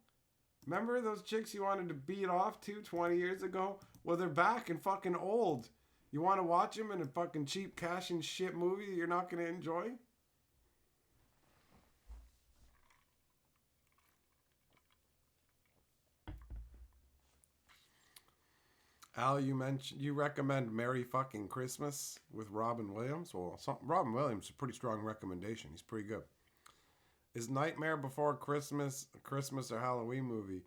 Remember those chicks you wanted to beat off to 20 years ago? Well, they're back and fucking old. You want to watch them in a fucking cheap cash and shit movie that you're not going to enjoy? Al, you recommend Merry Fucking Christmas with Robin Williams? Well, Robin Williams is a pretty strong recommendation. He's pretty good. Is Nightmare Before Christmas a Christmas or Halloween movie?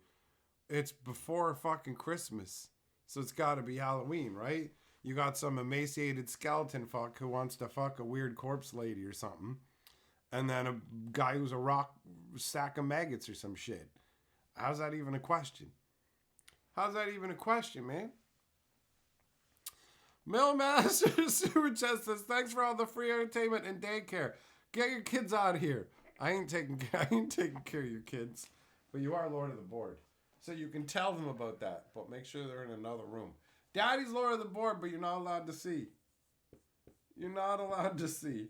It's before fucking Christmas. So it's got to be Halloween, right? You got some emaciated skeleton fuck who wants to fuck a weird corpse lady or something. And then a guy who's a rock sack of maggots or some shit. How's that even a question? How's that even a question, man? Millmaster Super Chest says, thanks for all the free entertainment and daycare. Get your kids out of here. I ain't taking care of your kids. But you are Lord of the Board. So you can tell them about that. But make sure they're in another room. Daddy's Lord of the Board, but you're not allowed to see. You're not allowed to see.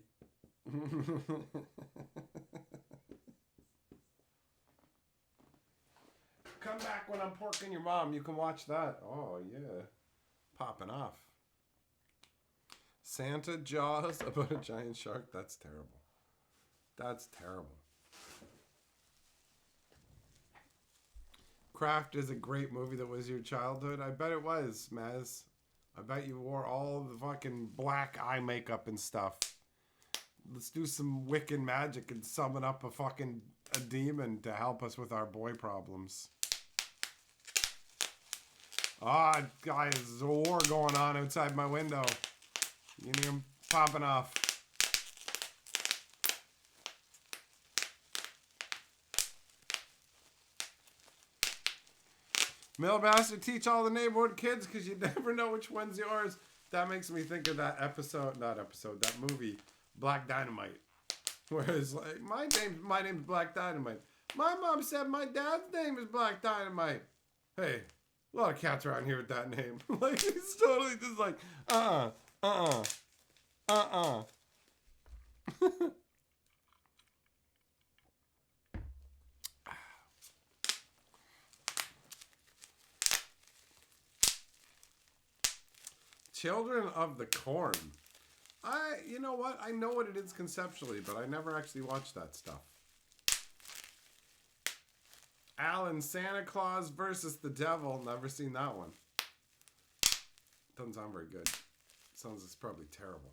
Come back when I'm porking your mom. You can watch that. Oh, yeah. Popping off. Santa Jaws about a giant shark. That's terrible. That's terrible. Craft is a great movie that was your childhood. I bet it was, Maz. I bet you wore all the fucking black eye makeup and stuff. Let's do some Wiccan magic and summon up a demon to help us with our boy problems. Ah, guys, there's a war going on outside my window. You can hear him popping off. Mill Bastard, teach all the neighborhood kids because you never know which one's yours. That makes me think of that movie, Black Dynamite. Where it's like, my name's Black Dynamite. My mom said my dad's name is Black Dynamite. Hey, a lot of cats around here with that name. Like, he's totally just like, Children of the Corn. You know what? I know what it is conceptually, but I never actually watched that stuff. Alan, Santa Claus versus the Devil. Never seen that one. Doesn't sound very good. Sounds it's probably terrible.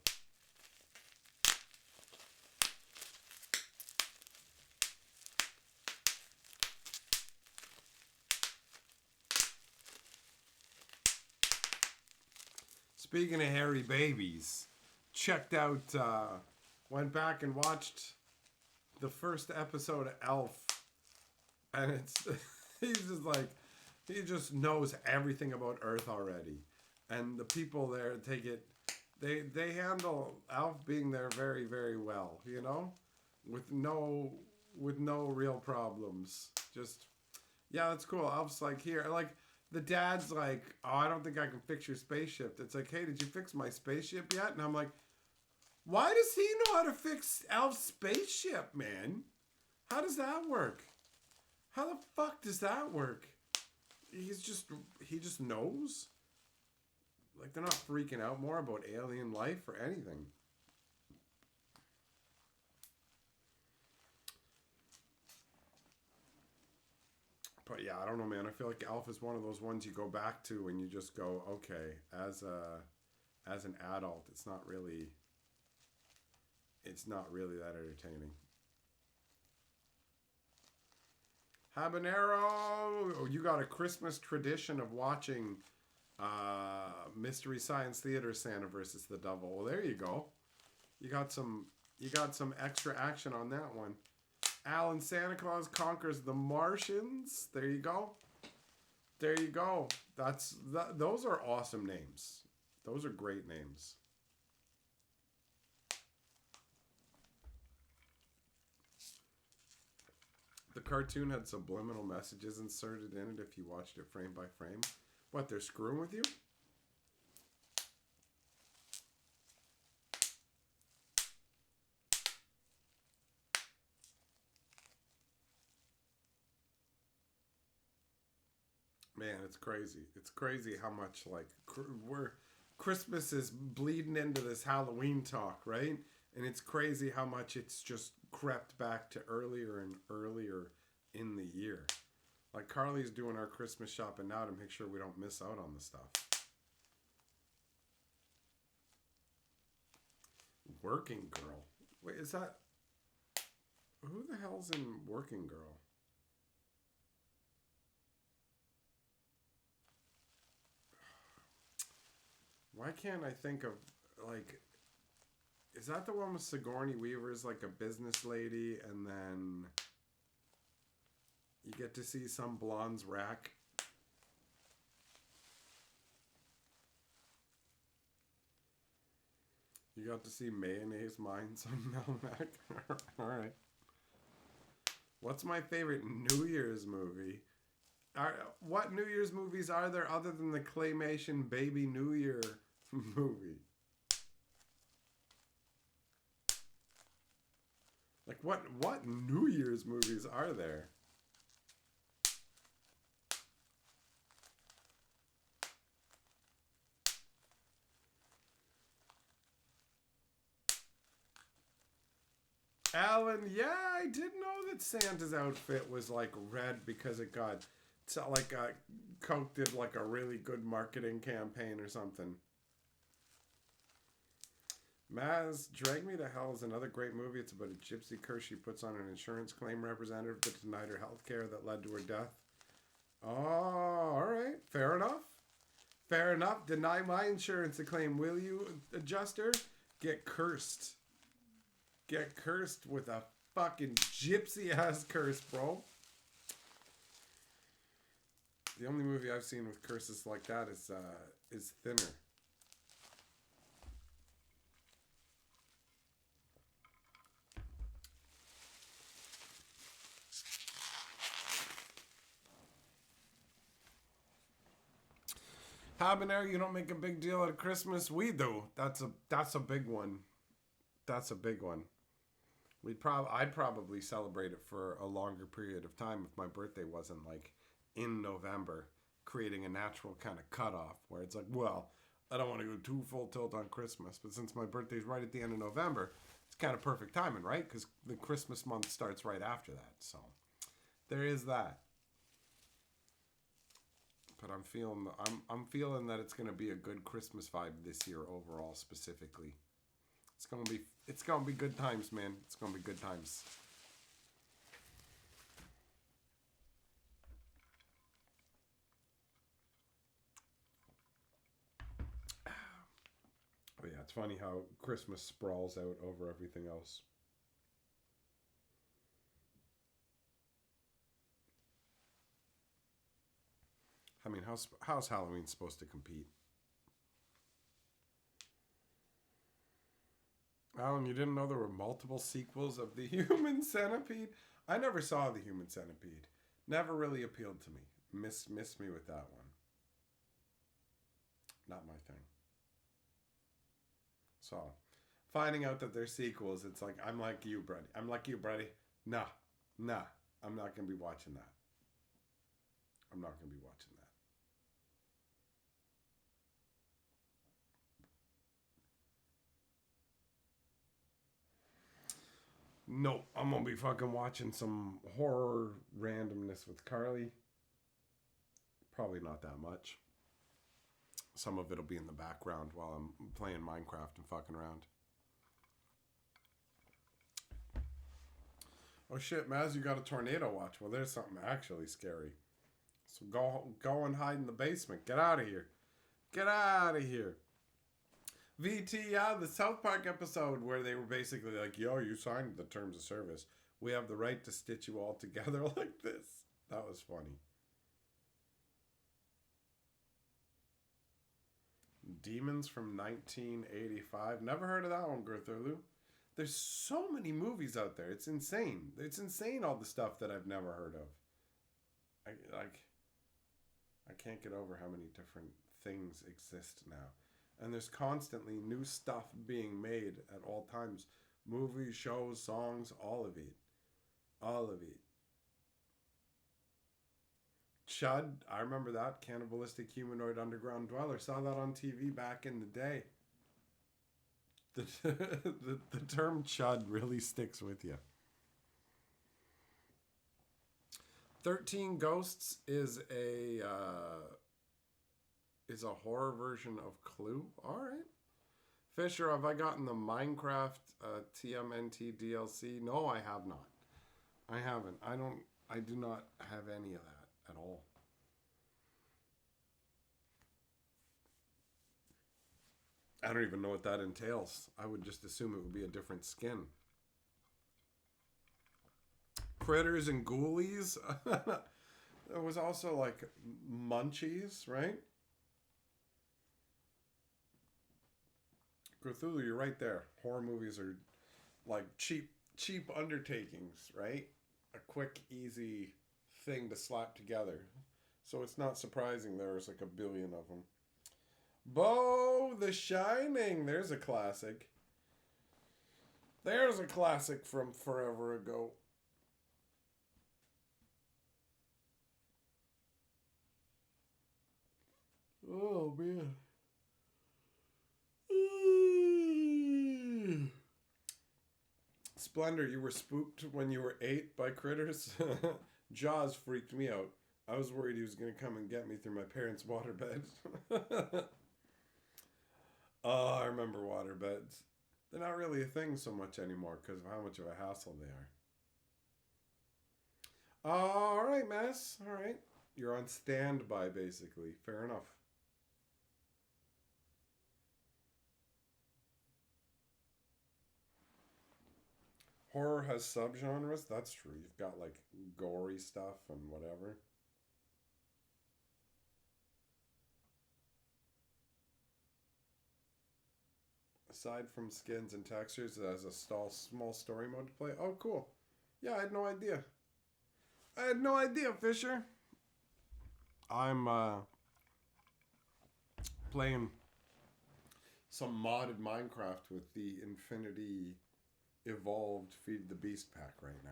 Speaking of hairy babies, went back and watched the first episode of Elf. And he's just like, he just knows everything about Earth already. And the people there they handle Elf being there very, very well, you know? With no real problems. Just, yeah, that's cool. Elf's like, here, like, the dad's like, oh, I don't think I can fix your spaceship. It's like, hey, did you fix my spaceship yet? And I'm like, why does he know how to fix Elf's spaceship, man? How does that work? How the fuck does that work? He just knows? Like, they're not freaking out more about alien life or anything. But yeah, I don't know, man. I feel like Elf is one of those ones you go back to and you just go, okay, as an adult, it's not really that entertaining. Habanero, oh, you got a Christmas tradition of watching Mystery Science Theater Santa versus the Devil. Well, there you go. You got some extra action on that one. Alan, Santa Claus conquers the Martians. There you go. There you go. Those are awesome names. Those are great names. The cartoon had subliminal messages inserted in it if you watched it frame by frame. What, they're screwing with you? Man, it's crazy. It's crazy how much, like, Christmas is bleeding into this Halloween talk, right? And it's crazy how much it's just crept back to earlier and earlier in the year. Like, Carly's doing our Christmas shopping now to make sure we don't miss out on the stuff. Working Girl. Wait, is that... Who the hell's in Working Girl? Why can't I think of, like... Is that the one with Sigourney Weaver's like a business lady and then you get to see some blonde's rack? You got to see Mayonnaise Mines on Melmac? Alright. What's my favorite New Year's movie? What New Year's movies are there other than the claymation Baby New Year movie? Like, what New Year's movies are there? Alan, yeah, I did know that Santa's outfit was like red because it got Coke did like a really good marketing campaign or something. Maz, Drag Me to Hell is another great movie. It's about a gypsy curse she puts on an insurance claim representative that denied her health care that led to her death. Oh, all right. Fair enough. Fair enough. Deny my insurance a claim, will you, adjuster? Get cursed. Get cursed with a fucking gypsy-ass curse, bro. The only movie I've seen with curses like that is Thinner. Habanero, you don't make a big deal out of Christmas. We do. That's a big one. That's a big one. I'd probably celebrate it for a longer period of time if my birthday wasn't like in November, creating a natural kind of cutoff where it's like, well, I don't want to go too full tilt on Christmas, but since my birthday's right at the end of November, it's kind of perfect timing, right? Because the Christmas month starts right after that. So there is that. But I'm feeling that it's gonna be a good Christmas vibe this year overall, specifically. It's gonna be good times, man. It's gonna be good times. But yeah, it's funny how Christmas sprawls out over everything else. I mean, how's Halloween supposed to compete? Alan, you didn't know there were multiple sequels of The Human Centipede? I never saw The Human Centipede. Never really appealed to me. Missed me with that one. Not my thing. So, finding out that they're sequels, it's like, I'm like you, buddy. I'm like you, buddy. Nah. I'm not going to be watching that. I'm not going to be watching that. Nope, I'm gonna be fucking watching some horror randomness with Carly. Probably not that much. Some of it'll be in the background while I'm playing Minecraft and fucking around. Oh shit, Maz, you got a tornado watch. Well, there's something actually scary. So go and hide in the basement. Get out of here. Get out of here. VT, yeah, the South Park episode where they were basically like, yo, you signed the terms of service. We have the right to stitch you all together like this. That was funny. Demons from 1985. Never heard of that one, Gerthulu. There's so many movies out there. It's insane. It's insane all the stuff that I've never heard of. I can't get over how many different things exist now. And there's constantly new stuff being made at all times. Movies, shows, songs, all of it. All of it. Chud, I remember that. Cannibalistic Humanoid Underground Dweller. Saw that on TV back in the day. The term chud really sticks with you. 13 Ghosts is a horror version of Clue. All right. Fisher, have I gotten the Minecraft TMNT DLC? No, I have not. I haven't. I do not have any of that at all. I don't even know what that entails. I would just assume it would be a different skin. Critters and Ghoulies. There was also like Munchies, right? Cthulhu, you're right there. Horror movies are like cheap undertakings, right? A quick, easy thing to slap together. So it's not surprising there's like a billion of them. Bo, The Shining. There's a classic. There's a classic from forever ago. Oh, man. Splendor, you were spooked when you were 8 by critters? Jaws freaked me out. I was worried he was going to come and get me through my parents' waterbed. Oh, I remember waterbeds. They're not really a thing so much anymore because of how much of a hassle they are. All right, Mass. All right. You're on standby, basically. Fair enough. Horror has subgenres. That's true. You've got like gory stuff and whatever. Aside from skins and textures, it has a small story mode to play. Oh, cool. Yeah, I had no idea. I had no idea, Fisher. I'm playing some modded Minecraft with the Infinity Evolved Feed the Beast pack right now.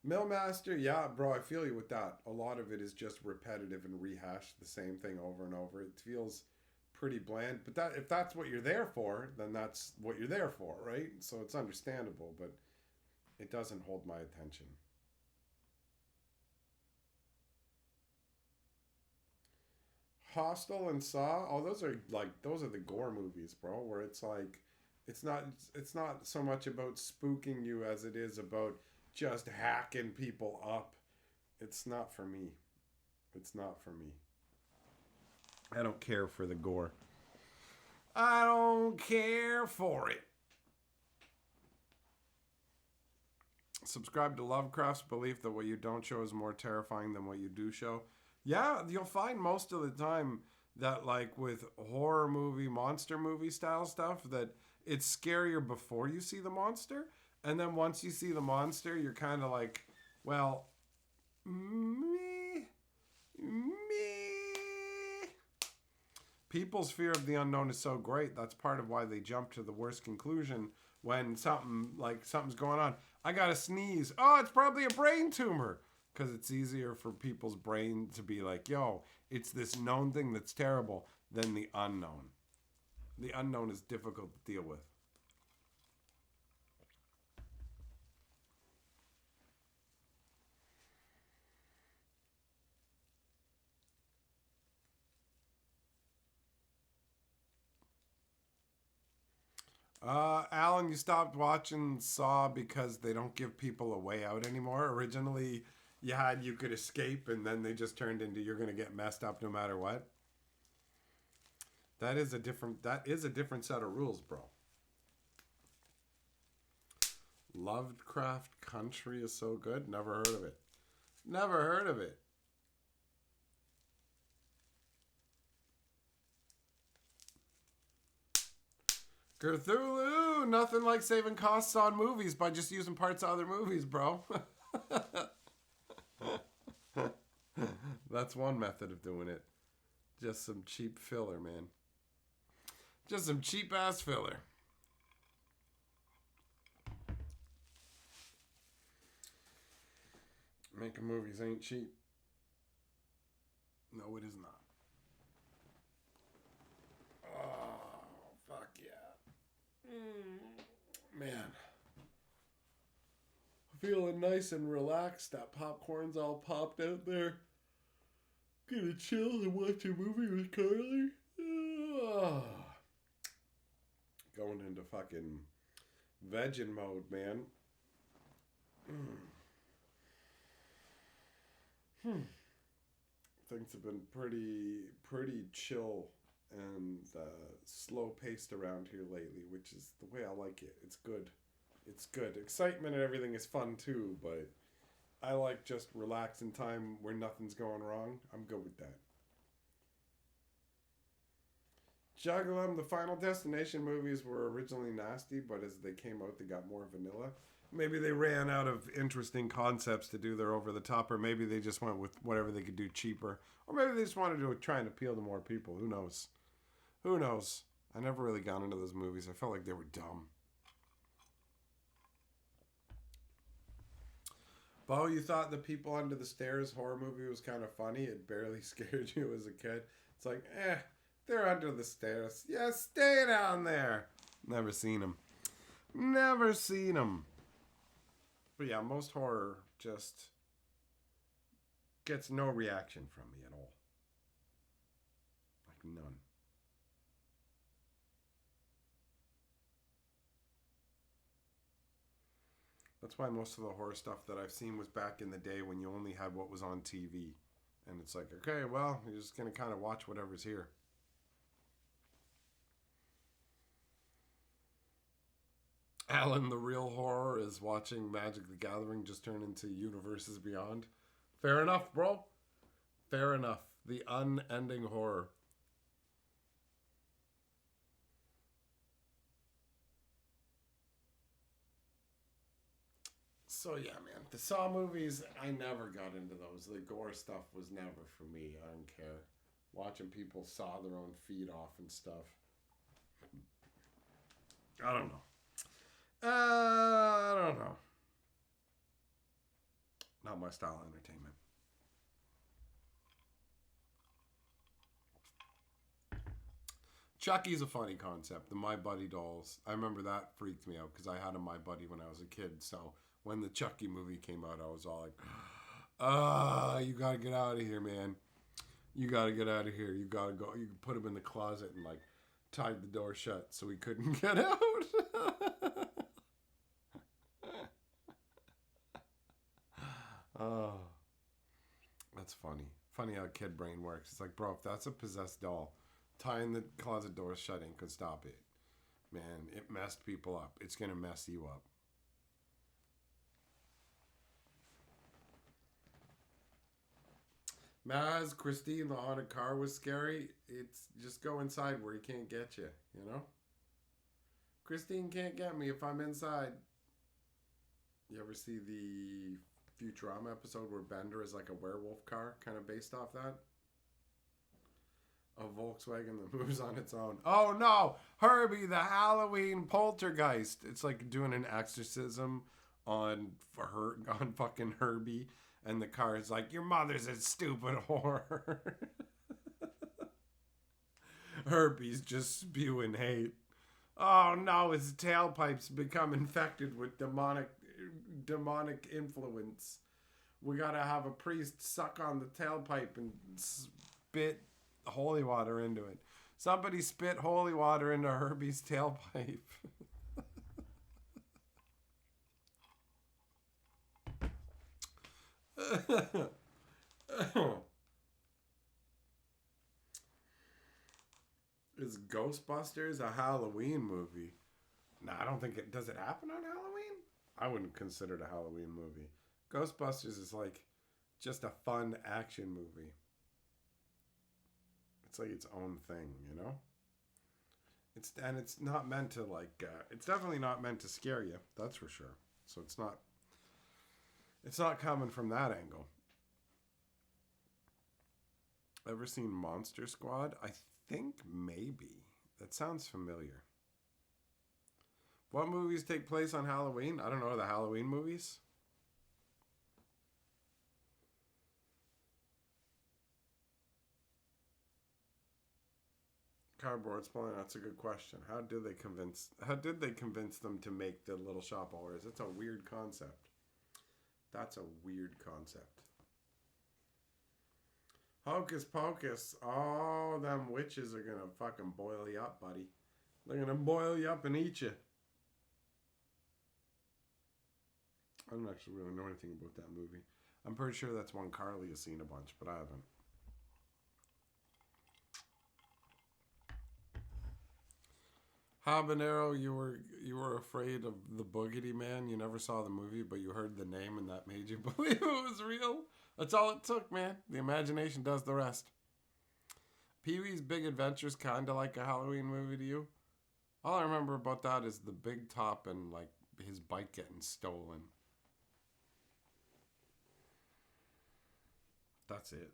Millmaster, yeah, bro, I feel you with that. A lot of it is just repetitive and rehash the same thing over and over. It feels pretty bland, but that if that's what you're there for, then that's what you're there for, right? So it's understandable, but it doesn't hold my attention. Hostel and Saw, oh, those are the gore movies, bro, where it's like it's not so much about spooking you as it is about just hacking people up. It's not for me. It's not for me. I don't care for the gore. I don't care for it. Subscribe to Lovecraft's belief that what you don't show is more terrifying than what you do show. Yeah, you'll find most of the time that, like with horror movie, monster movie style stuff, that it's scarier before you see the monster. And then once you see the monster, you're kind of like, well, me. People's fear of the unknown is so great. That's part of why they jump to the worst conclusion when something's going on. I got to sneeze. Oh, it's probably a brain tumor. Because it's easier for people's brain to be like, yo, it's this known thing that's terrible than the unknown. The unknown is difficult to deal with. Alan, you stopped watching Saw because they don't give people a way out anymore. Originally, you could escape, and then they just turned into you're gonna get messed up no matter what. That is a different set of rules, bro. Lovecraft Country is so good. Never heard of it. Never heard of it. Cthulhu! Nothing like saving costs on movies by just using parts of other movies, bro. That's one method of doing it. Just some cheap filler, man. Just some cheap ass filler. Making movies ain't cheap. No, it is not. Oh, fuck yeah. Man. Feeling nice and relaxed. That popcorn's all popped out there. Gonna chill and watch a movie with Carly. Going into fucking vegging mode, man. Things have been pretty chill and slow paced around here lately, which is the way I like it. It's good. It's good. Excitement and everything is fun too, but I like just relaxing time where nothing's going wrong. I'm good with that. Juggle 'em. The Final Destination movies were originally nasty, but as they came out, they got more vanilla. Maybe they ran out of interesting concepts to do their over the top, or maybe they just went with whatever they could do cheaper, or maybe they just wanted to try and appeal to more people. Who knows? Who knows? I never really got into those movies. I felt like they were dumb. Bo, you thought the People Under the Stairs horror movie was kind of funny? It barely scared you as a kid. It's like, they're under the stairs. Yeah, stay down there. Never seen them. Never seen them. But yeah, most horror just gets no reaction from me at all. Like none. That's why most of the horror stuff that I've seen was back in the day when you only had what was on TV. And it's like, okay, well, you're just going to kind of watch whatever's here. Alan, the real horror is watching Magic the Gathering just turn into Universes Beyond. Fair enough, bro. Fair enough. The unending horror. So yeah, man, the Saw movies, I never got into those. The gore stuff was never for me. I don't care. Watching people saw their own feet off and stuff. I don't know. I don't know. Not my style of entertainment. Chucky's a funny concept. The My Buddy dolls. I remember that freaked me out because I had a My Buddy when I was a kid. So when the Chucky movie came out, I was all like, you gotta get out of here, man. You gotta get out of here. You gotta go. You put him in the closet and like tied the door shut so he couldn't get out. Oh, that's funny. Funny how kid brain works. It's like, bro, if that's a possessed doll, tying the closet door shut ain't could stop it. Man, it messed people up. It's gonna mess you up. Maz, Christine, the haunted car was scary. It's just go inside where he can't get you, you know? Christine can't get me if I'm inside. You ever see the Futurama episode where Bender is like a werewolf car, kind of based off that? A Volkswagen that moves on its own. Oh no! Herbie, the Halloween poltergeist. It's like doing an exorcism on fucking Herbie. And the car is like, your mother's a stupid whore. Herbie's just spewing hate. Oh no, his tailpipe's become infected with demonic influence. We gotta have a priest suck on the tailpipe and spit holy water into it. Somebody spit holy water into Herbie's tailpipe. Is Ghostbusters a Halloween movie? No, I don't think it... Does it happen on Halloween? I wouldn't consider it a Halloween movie. Ghostbusters is like just a fun action movie. It's like its own thing, you know? It's not meant to like... it's definitely not meant to scare you. That's for sure. So it's not coming from that angle. Ever seen Monster Squad? I think maybe. That sounds familiar. What movies take place on Halloween? I don't know, the Halloween movies? Cardboard spelling, that's a good question. How did they convince them to make the Little Shop of Horrors? That's a weird concept. That's a weird concept. Hocus Pocus. Oh, them witches are gonna fucking boil you up, buddy. They're gonna boil you up and eat you. I don't actually really know anything about that movie. I'm pretty sure that's one Carly has seen a bunch, but I haven't. Habanero, you were afraid of the Boogity Man. You never saw the movie, but you heard the name and that made you believe it was real. That's all it took, man. The imagination does the rest. Pee-wee's Big Adventure's kind of like a Halloween movie to you. All I remember about that is the big top and like his bike getting stolen. That's it.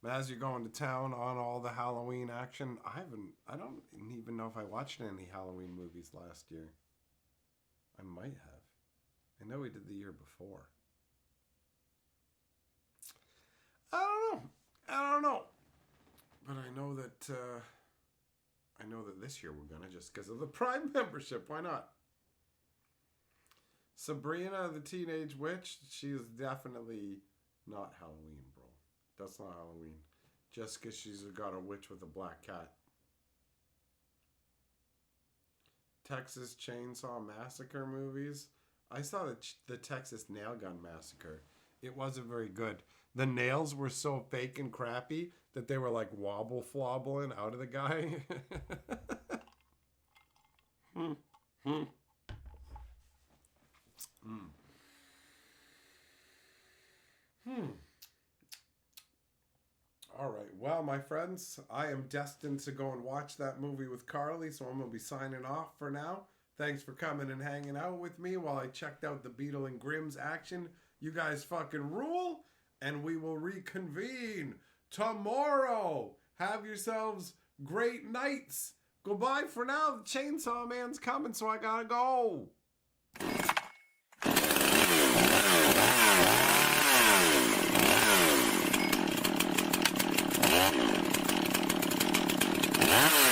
As you're going to town on all the Halloween action, I don't even know if I watched any Halloween movies last year. I might have. I know we did the year before. I don't know. But I know that this year we're gonna, just because of the Prime membership. Why not? Sabrina the Teenage Witch, she is definitely not Halloween, bro. That's not Halloween. Just because she's got a witch with a black cat. Texas Chainsaw Massacre movies. I saw the Texas Nail Gun Massacre. It wasn't very good. The nails were so fake and crappy that they were like wobble flobbling out of the guy. All right. Well, my friends, I am destined to go and watch that movie with Carly, so I'm going to be signing off for now. Thanks for coming and hanging out with me while I checked out the Beadle and Grimm's action. You guys fucking rule, and we will reconvene tomorrow. Have yourselves great nights. Goodbye for now. The Chainsaw Man's coming, so I gotta go. Yeah.